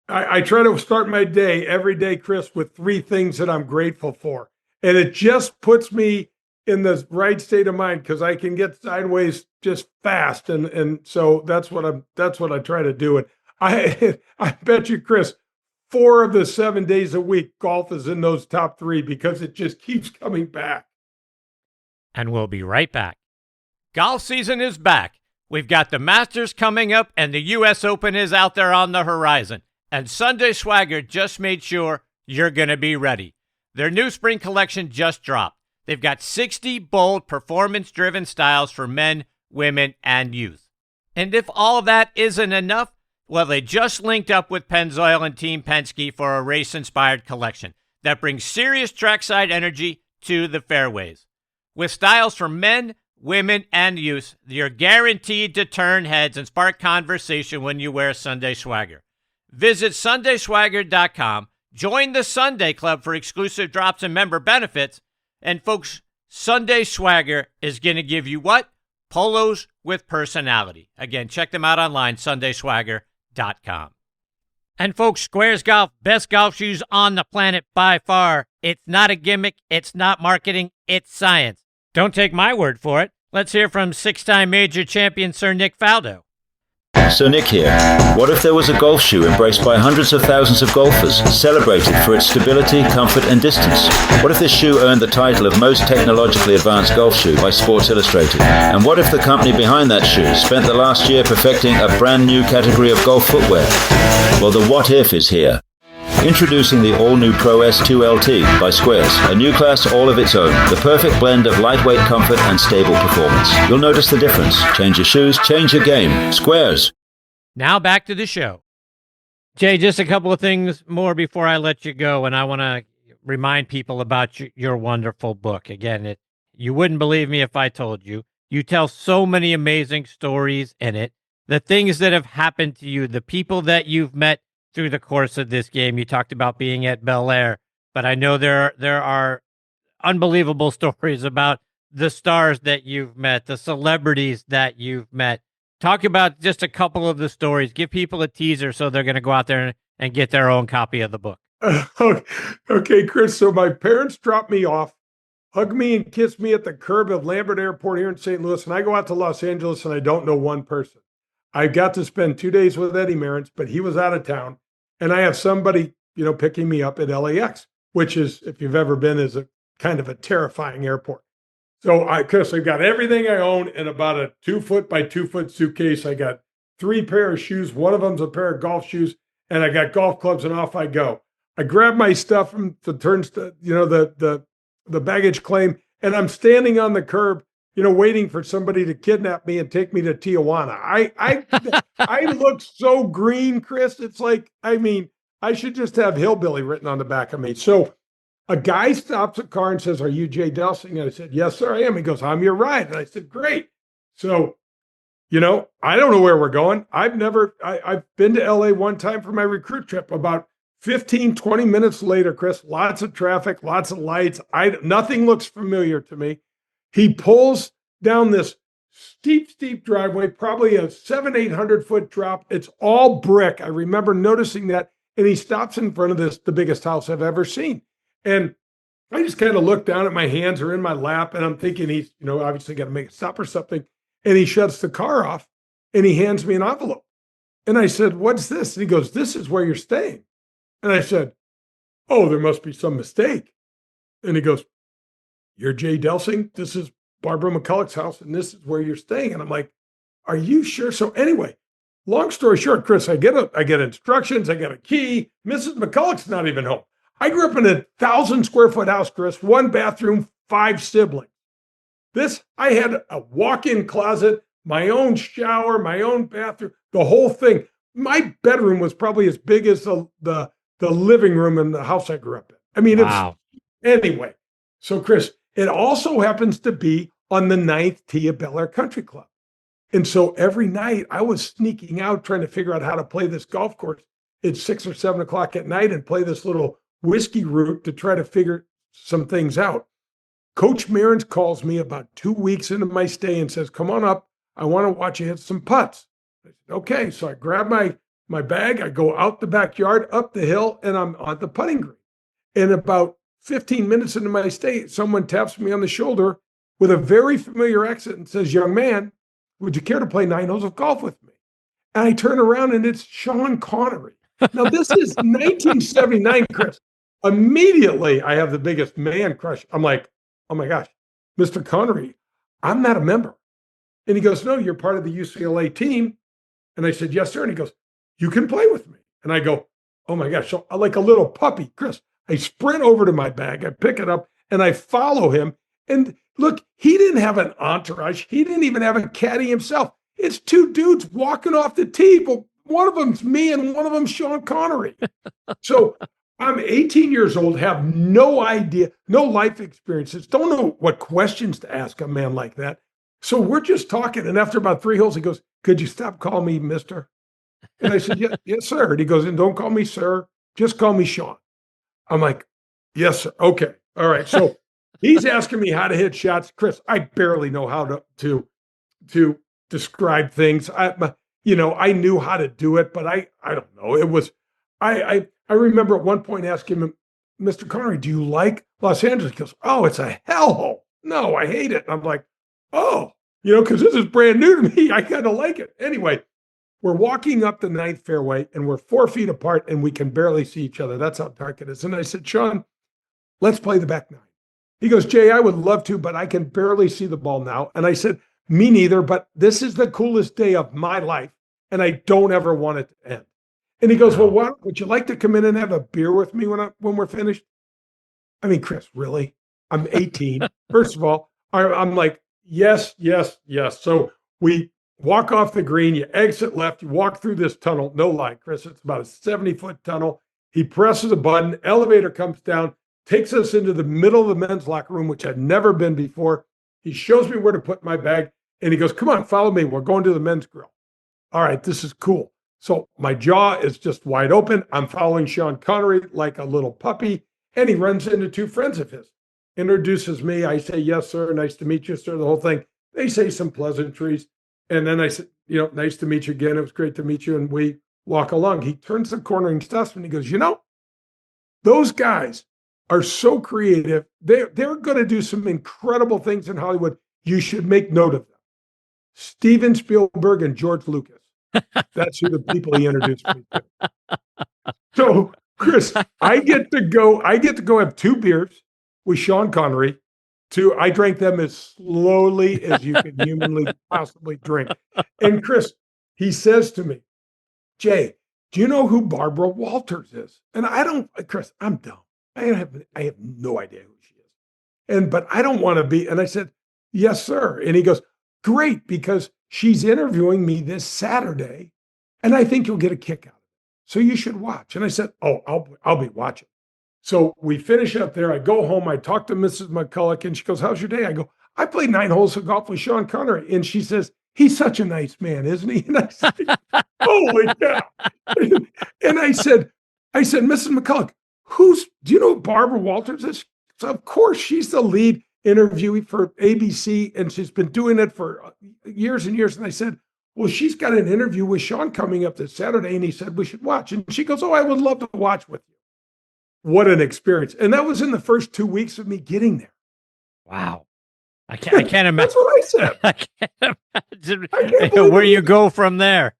I try to start my day every day, Chris, with 3 things that I'm grateful for. And it just puts me in the right state of mind because I can get sideways just fast. And so that's what I try to do. And I bet you, Chris, 4 of the 7 days a week, golf is in those top 3 because it just keeps coming back. And we'll be right back. Golf season is back. We've got the Masters coming up, and the U.S. Open is out there on the horizon. And Sunday Swagger just made sure you're going to be ready. Their new spring collection just dropped. They've got 60 bold, performance-driven styles for men, women, and youth. And if all of that isn't enough, well, they just linked up with Pennzoil and Team Penske for a race-inspired collection that brings serious trackside energy to the fairways. With styles for men, women, and youth, you're guaranteed to turn heads and spark conversation when you wear Sunday Swagger. Visit sundayswagger.com. Join the Sunday Club for exclusive drops and member benefits. And folks, Sunday Swagger is going to give you what? Polos with personality. Again, check them out online, sundayswagger.com. And folks, Squares Golf, best golf shoes on the planet by far. It's not a gimmick. It's not marketing. It's science. Don't take my word for it. Let's hear from 6-time major champion Sir Nick Faldo. So Nick here. What if there was a golf shoe embraced by hundreds of thousands of golfers, celebrated for its stability, comfort and distance? What if this shoe earned the title of most technologically advanced golf shoe by Sports Illustrated? And what if the company behind that shoe spent the last year perfecting a brand new category of golf footwear? Well, the what if is here. Introducing the all-new Pro S2 LT by Squares, a new class all of its own, the perfect blend of lightweight comfort and stable performance. You'll notice the difference. Change your shoes, change your game. Squares. Now back to the show. Jay, just a couple of things more before I let you go, and I want to remind people about your wonderful book. Again, you wouldn't believe me if I told you. You tell so many amazing stories in it, the things that have happened to you, the people that you've met through the course of this game. You talked about being at Bel Air, but I know there are unbelievable stories about the stars that you've met, the celebrities that you've met. Talk about just a couple of the stories. Give people a teaser so they're going to go out there and get their own copy of the book. Okay, Chris. So my parents dropped me off, hugged me and kissed me at the curb of Lambert Airport here in St. Louis. And I go out to Los Angeles and I don't know one person. I got to spend 2 days with Eddie Merrence, but he was out of town. And I have somebody, picking me up at LAX, which is, if you've ever been, is a kind of a terrifying airport. So I've got everything I own in about a 2 foot by 2 foot suitcase. I got 3 pair of shoes. One of them's a pair of golf shoes, and I got golf clubs, and off I go. I grab my stuff from the turnstile, the baggage claim, and I'm standing on the curb, waiting for somebody to kidnap me and take me to Tijuana. I look so green, Chris. It's like, I should just have hillbilly written on the back of me. So a guy stops a car and says, "Are you Jay Delsing?" And I said, "Yes, sir, I am." He goes, "I'm your ride." And I said, "Great." So, I don't know where we're going. I've been to LA one time for my recruit trip. About 15, 20 minutes later, Chris, lots of traffic, lots of lights. Nothing looks familiar to me. He pulls down this steep driveway, probably a 700-800 foot drop. It's all brick. I remember noticing that. And he stops in front of the biggest house I've ever seen. And I just kind of look down at my hands are in my lap, and I'm thinking he's, obviously got to make a stop or something. And he shuts the car off and he hands me an envelope. And I said, "What's this?" And he goes, "This is where you're staying." And I said, "Oh, there must be some mistake." And he goes, "You're Jay Delsing. This is Barbara McCulloch's house, and this is where you're staying." And I'm like, "Are you sure?" So anyway, long story short, Chris, I get instructions. I get a key. Mrs. McCulloch's not even home. I grew up in a 1,000 square foot house, Chris, 1 bathroom, 5 siblings. I had a walk-in closet, my own shower, my own bathroom, the whole thing. My bedroom was probably as big as the living room in the house I grew up in. Wow. Anyway. So Chris, it also happens to be on the 9th tee of Bel Air Country Club. And so every night I was sneaking out trying to figure out how to play this golf course at 6 or 7 o'clock at night and play this little whiskey route to try to figure some things out. Coach Merrence calls me about 2 weeks into my stay and says, "Come on up. I want to watch you hit some putts." I said, "Okay." So I grab my bag. I go out the backyard, up the hill, and I'm on the putting green. And about 15 minutes into my stay, someone taps me on the shoulder with a very familiar accent and says, "Young man, would you care to play 9 holes of golf with me?" And I turn around and it's Sean Connery. Now, this is 1979, Chris. Immediately, I have the biggest man crush. I'm like, "Oh my gosh, Mr. Connery, I'm not a member." And he goes, "No, you're part of the UCLA team." And I said, "Yes, sir." And he goes, "You can play with me." And I go, "Oh my gosh." So like a little puppy, Chris, I sprint over to my bag, I pick it up, and I follow him. And look, he didn't have an entourage. He didn't even have a caddy himself. It's 2 dudes walking off the tee, but one of them's me and one of them's Sean Connery. So I'm 18 years old, have no idea, no life experiences, don't know what questions to ask a man like that. So we're just talking. And after about 3 holes, he goes, "Could you stop calling me mister?" And I said, Yes, sir." And he goes, "And don't call me sir, just call me Sean." I'm like, "Yes, sir. Okay. All right." So he's asking me how to hit shots. Chris, I barely know how to describe things. I knew how to do it, but I don't know. It was, I remember at one point asking him, "Mr. Connery, do you like Los Angeles?" He goes, "Oh, it's a hellhole. No, I hate it." And I'm like, "Oh, because this is brand new to me. I kind of like it." Anyway, we're walking up the 9th fairway and we're 4 feet apart and we can barely see each other. That's how dark it is. And I said, "Sean, let's play the back 9. He goes, "Jay, I would love to, but I can barely see the ball now." And I said, "Me neither, but this is the coolest day of my life and I don't ever want it to end." And he goes, "Well, would you like to come in and have a beer with me when we're finished?" I mean, Chris, really? I'm 18. First of all, I'm like, yes. So we walk off the green, you exit left, you walk through this tunnel. No lie, Chris, it's about a 70-foot tunnel. He presses a button, elevator comes down, takes us into the middle of the men's locker room, which I'd never been before. He shows me where to put my bag, and he goes, come on, follow me. We're going to the men's grill. All right, this is cool. So my jaw is just wide open. I'm following Sean Connery like a little puppy, and he runs into two friends of his, introduces me. I say, yes, sir. Nice to meet you, sir, the whole thing. They say some pleasantries. And then I said, nice to meet you again. It was great to meet you. And we walk along. He turns the corner and stops me and he goes, those guys are so creative. They're going to do some incredible things in Hollywood. You should make note of them. Steven Spielberg and George Lucas. That's who the people he introduced me to. So, Chris, I get to go have 2 beers with Sean Connery. I drank them as slowly as you can humanly possibly drink. And Chris, he says to me, Jay, do you know who Barbara Walters is? And Chris, I'm dumb. I have no idea who she is. But I don't want to be. And I said, yes, sir. And he goes, great, because she's interviewing me this Saturday, and I think you'll get a kick out of it. So you should watch. And I said, oh, I'll be watching. So we finish up there. I go home. I talk to Mrs. McCulloch, and she goes, how's your day? I go, I played 9 holes of golf with Sean Connery. And she says, he's such a nice man, isn't he? And I said, holy cow. And I said, Mrs. McCulloch, do you know who Barbara Walters is? So of course, she's the lead interviewee for ABC, and she's been doing it for years and years. And I said, well, she's got an interview with Sean coming up this Saturday. And he said, we should watch. And she goes, oh, I would love to watch with you. What an experience. And that was in the first 2 weeks of me getting there. Wow. I can't imagine. That's what I said. I can't imagine where you go from there.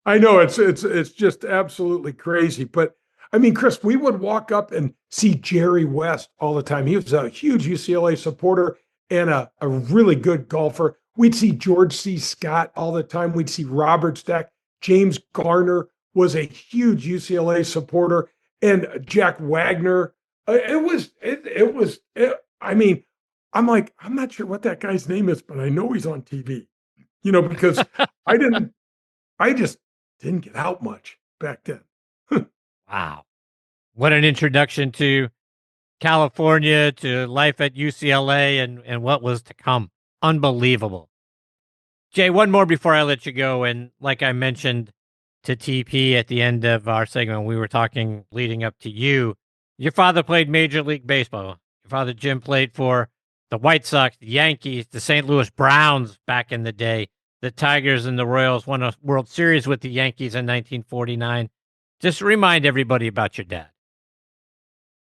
I know it's just absolutely crazy. But I mean, Chris, we would walk up and see Jerry West all the time. He was a huge UCLA supporter and a really good golfer. We'd see George C. Scott all the time. We'd see Robert Stack. James Garner was a huge UCLA supporter, and Jack Wagner. I mean, I'm like, I'm not sure what that guy's name is, but I know he's on TV, because I just didn't get out much back then. Wow. What an introduction to California, to life at UCLA, and what was to come. Unbelievable. Jay, one more before I let you go. And like I mentioned to TP at the end of our segment, we were talking leading up to you. Your father played Major League Baseball. Your father, Jim, played for the White Sox, the Yankees, the St. Louis Browns back in the day. The Tigers and the Royals won a World Series with the Yankees in 1949. Just remind everybody about your dad.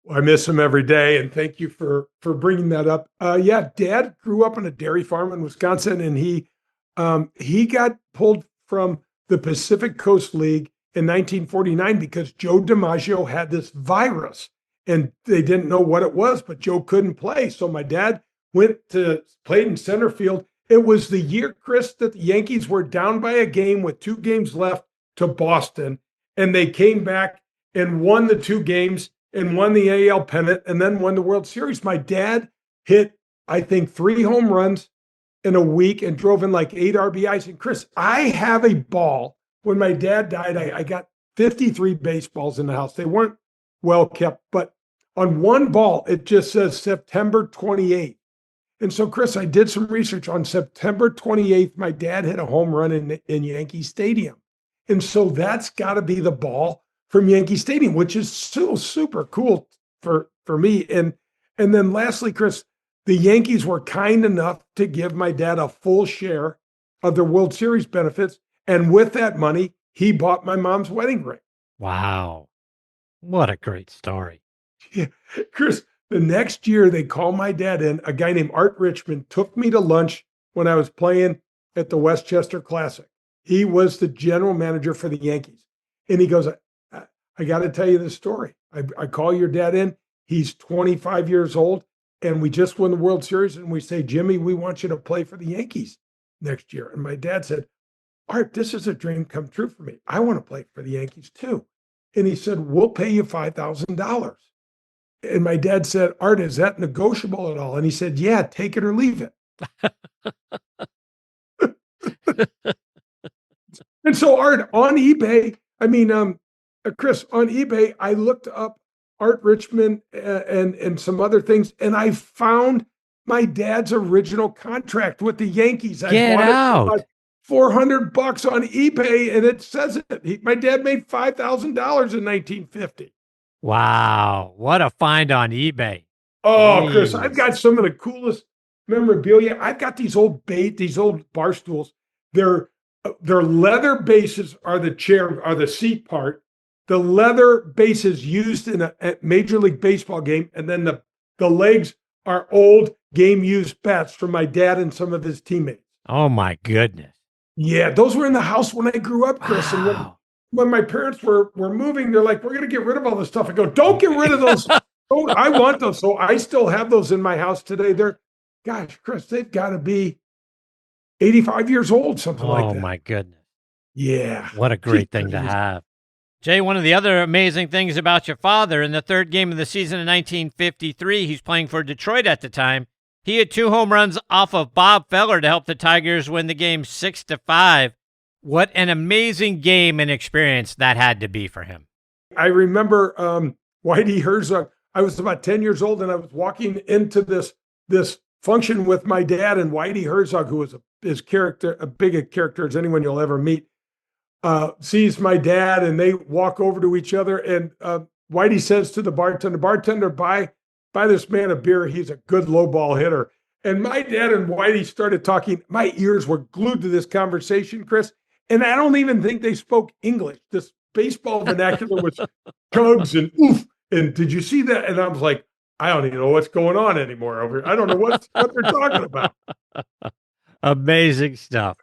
Well, I miss him every day, and thank you for bringing that up. Dad grew up on a dairy farm in Wisconsin, and he got pulled from the Pacific Coast League in 1949 because Joe DiMaggio had this virus, and they didn't know what it was, but Joe couldn't play. So my dad played in center field. It was the year, Chris, that the Yankees were down by a game with 2 games left to Boston, and they came back and won the 2 games and won the AL pennant and then won the World Series. My dad hit, I think, 3 home runs in a week and drove in like 8 RBIs. And Chris, I have a ball. When my dad died, I got 53 baseballs in the house. They weren't well kept, but on one ball, it just says September 28th. And so, Chris, I did some research. On September 28th, my dad hit a home run in Yankee Stadium. And so that's got to be the ball from Yankee Stadium, which is so super cool for me. And then lastly, Chris, the Yankees were kind enough to give my dad a full share of their World Series benefits. And with that money, he bought my mom's wedding ring. Wow. What a great story. Yeah. Chris, the next year they called my dad in. A guy named Art Richmond took me to lunch when I was playing at the Westchester Classic. He was the general manager for the Yankees. And he goes, I got to tell you this story. I call your dad in. He's 25 years old, and we just won the World Series. And we say, Jimmy, we want you to play for the Yankees next year. And my dad said, Art, this is a dream come true for me. I want to play for the Yankees too. And he said, we'll pay you $5,000. And my dad said, Art, is that negotiable at all? And he said, yeah, take it or leave it. And so Art, on eBay, Chris, on eBay, I looked up Art Richmond and some other things, and I found my dad's original contract with the Yankees. I Get bought out. it for about $400 on eBay, and it says it. My dad made $5,000 in 1950. Wow, what a find on eBay. Oh, Jeez. Chris, I've got some of the coolest memorabilia. I've got these old bar stools. Their leather bases are the seat part. The leather bases used in a Major League Baseball game, and then the legs are old game used bats from my dad and some of his teammates. Oh my goodness. Yeah, those were in the house when I grew up, Chris. Wow. And when my parents were moving, they're like, "We're going to get rid of all this stuff." I go, "Don't get rid of those. I want those." So I still have those in my house today. Gosh, Chris, they've got to be 85 years old, something like that. Oh my goodness. Yeah. What a great thing to have. Jay, one of the other amazing things about your father, in the third game of the season in 1953, he's playing for Detroit at the time. He had 2 home runs off of Bob Feller to help the Tigers win the game 6-5. What an amazing game and experience that had to be for him. I remember Whitey Herzog. I was about 10 years old, and I was walking into this function with my dad, and Whitey Herzog, who was as big a character as anyone you'll ever meet, sees my dad, and they walk over to each other, and Whitey says to the bartender, buy this man a beer. He's a good low ball hitter. And my dad and Whitey started talking. My ears were glued to this conversation, Chris. And I don't even think they spoke English. This baseball vernacular was chugs and oof. And did you see that? And I was like, I don't even know what's going on anymore over here. I don't know what they're talking about. Amazing stuff.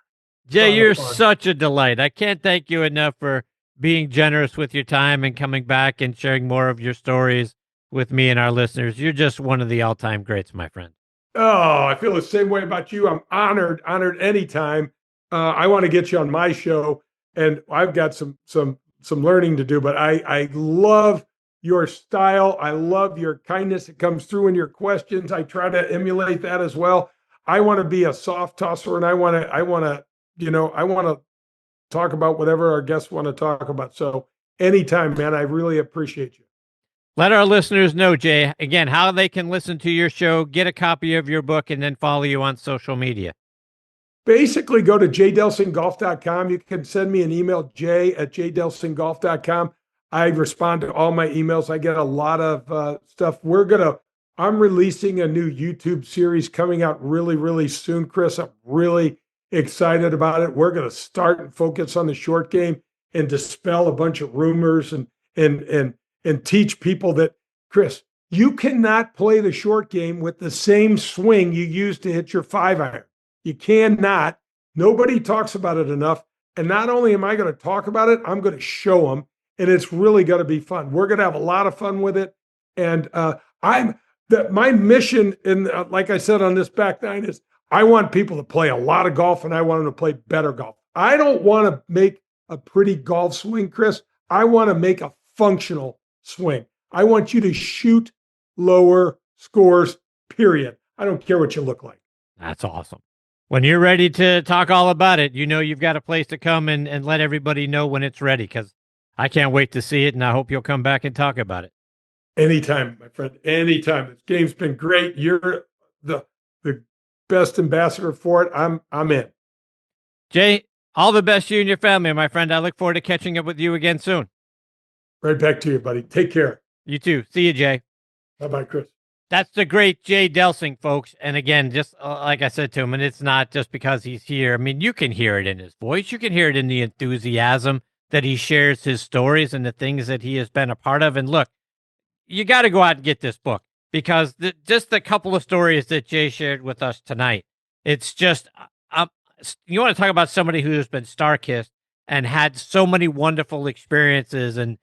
Jay, you're such a delight. I can't thank you enough for being generous with your time and coming back and sharing more of your stories with me and our listeners. You're just one of the all-time greats, my friend. Oh, I feel the same way about you. I'm honored anytime. I want to get you on my show, and I've got some learning to do, but I love your style. I love your kindness. It comes through in your questions. I try to emulate that as well. I want to be a soft tosser, and I want to talk about whatever our guests want to talk about. So anytime, man, I really appreciate you. Let our listeners know, Jay, again, how they can listen to your show, get a copy of your book, and then follow you on social media. Basically, go to jdelsinggolf.com. You can send me an email, jay@jdelsinggolf.com. I respond to all my emails. I get a lot of stuff. I'm releasing a new YouTube series coming out really, really soon, Chris. I'm really excited about it. We're going to start and focus on the short game and dispel a bunch of rumors and teach people that, Chris, you cannot play the short game with the same swing you used to hit your 5-iron. You cannot. Nobody talks about it enough. And not only am I going to talk about it, I'm going to show them. And it's really going to be fun. We're going to have a lot of fun with it. And my mission, like I said on this back nine, is I want people to play a lot of golf, and I want them to play better golf. I don't want to make a pretty golf swing, Chris. I want to make a functional swing. I want you to shoot lower scores, period. I don't care what you look like. That's awesome. When you're ready to talk all about it, you know you've got a place to come and let everybody know when it's ready, because I can't wait to see it, and I hope you'll come back and talk about it. Anytime, my friend, anytime. This game's been great. You're the best ambassador for it. I'm in. Jay, all the best to you and your family, my friend. I look forward to catching up with you again soon. Right back to you, buddy. Take care. You too. See you, Jay. Bye-bye, Chris. That's the great Jay Delsing, folks. And again, just like I said to him, and it's not just because he's here. I mean, you can hear it in his voice. You can hear it in the enthusiasm that he shares his stories and the things that he has been a part of. And look, you got to go out and get this book, because just the couple of stories that Jay shared with us tonight, it's just, you want to talk about somebody who's been star-kissed and had so many wonderful experiences and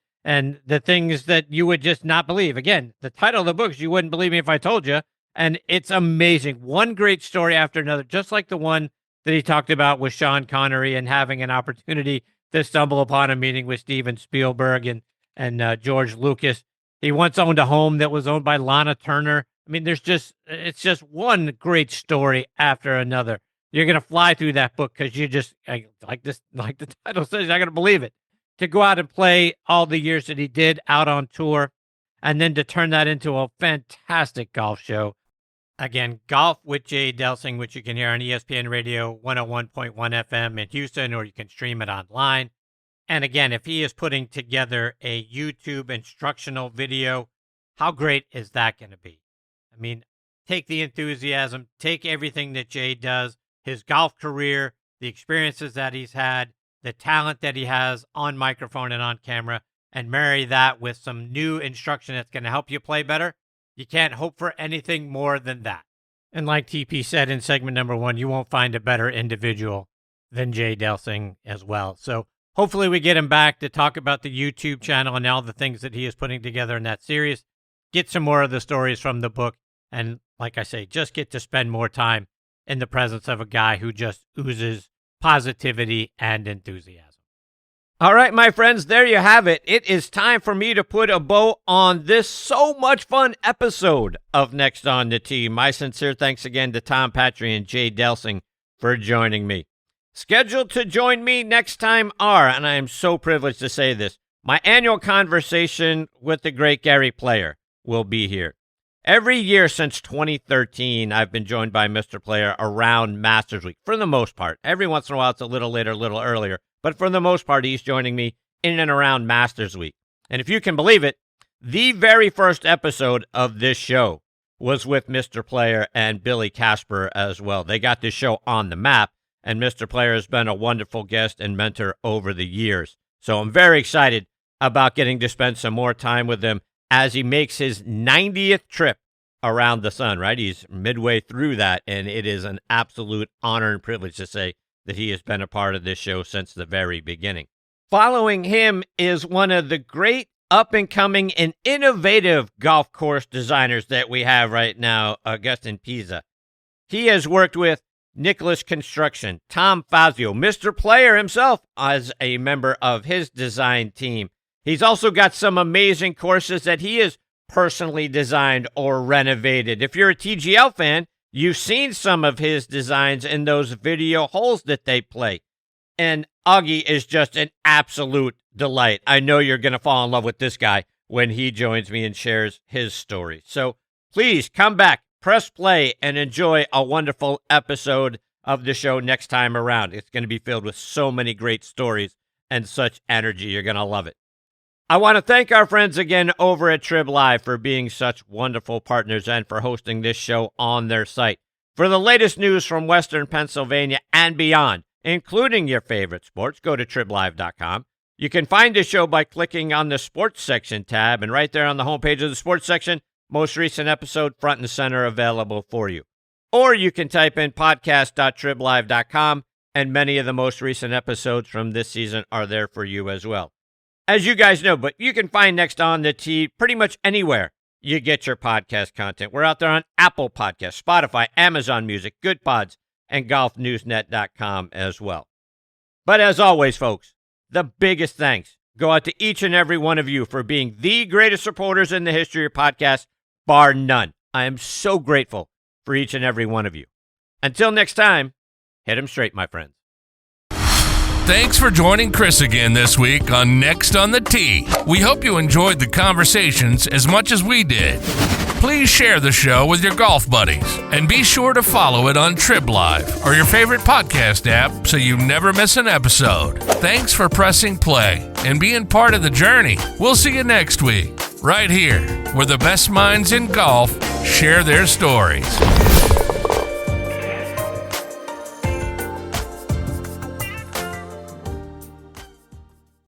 the things that you would just not believe. Again, the title of the book is You Wouldn't Believe Me If I Told You, and it's amazing. One great story after another, just like the one that he talked about with Sean Connery and having an opportunity to stumble upon a meeting with Steven Spielberg and George Lucas. He once owned a home that was owned by Lana Turner. I mean, it's just one great story after another. You're going to fly through that book because you just, like the title says, you're not going to believe it. To go out and play all the years that he did out on tour, and then to turn that into a fantastic golf show. Again, Golf with Jay Delsing, which you can hear on ESPN Radio 101.1 FM in Houston, or you can stream it online. And again, if he is putting together a YouTube instructional video, how great is that going to be? I mean, take the enthusiasm, take everything that Jay does, his golf career, the experiences that he's had, the talent that he has on microphone and on camera, and marry that with some new instruction that's going to help you play better. You can't hope for anything more than that. And like TP said in segment number 1, you won't find a better individual than Jay Delsing as well. So hopefully we get him back to talk about the YouTube channel and all the things that he is putting together in that series, get some more of the stories from the book, and like I say, just get to spend more time in the presence of a guy who just oozes positivity and enthusiasm. All right, my friends, there you have it. It is time for me to put a bow on this so much fun episode of Next on the Tee. My sincere thanks again to Tom Patri and Jay Delsing for joining me. Scheduled to join me next time are, and I am so privileged to say this, my annual conversation with the great Gary Player will be here. Every year since 2013, I've been joined by Mr. Player around Masters Week, for the most part. Every once in a while, it's a little later, a little earlier. But for the most part, he's joining me in and around Masters Week. And if you can believe it, the very first episode of this show was with Mr. Player and Billy Casper as well. They got this show on the map, and Mr. Player has been a wonderful guest and mentor over the years. So I'm very excited about getting to spend some more time with him as he makes his 90th trip around the sun, right? He's midway through that, and it is an absolute honor and privilege to say that he has been a part of this show since the very beginning. Following him is one of the great up-and-coming and innovative golf course designers that we have right now, Augustin Pisa. He has worked with Nicholas Construction, Tom Fazio, Mr. Player himself as a member of his design team. He's also got some amazing courses that he has personally designed or renovated. If you're a TGL fan, you've seen some of his designs in those video holes that they play. And Augie is just an absolute delight. I know you're going to fall in love with this guy when he joins me and shares his story. So please come back, press play, and enjoy a wonderful episode of the show next time around. It's going to be filled with so many great stories and such energy. You're going to love it. I want to thank our friends again over at Trib Live for being such wonderful partners and for hosting this show on their site. For the latest news from Western Pennsylvania and beyond, including your favorite sports, go to triblive.com. You can find the show by clicking on the Sports Section tab, and right there on the homepage of the Sports Section, most recent episode front and center available for you. Or you can type in podcast.triblive.com, and many of the most recent episodes from this season are there for you as well. As you guys know, but you can find Next on the Tee pretty much anywhere you get your podcast content. We're out there on Apple Podcasts, Spotify, Amazon Music, Good Pods, and golfnewsnet.com as well. But as always, folks, the biggest thanks go out to each and every one of you for being the greatest supporters in the history of podcasts, bar none. I am so grateful for each and every one of you. Until next time, hit 'em straight, my friends. Thanks for joining Chris again this week on Next on the Tee. We hope you enjoyed the conversations as much as we did. Please share the show with your golf buddies and be sure to follow it on Trib Live or your favorite podcast app so you never miss an episode. Thanks for pressing play and being part of the journey. We'll see you next week, right here, where the best minds in golf share their stories.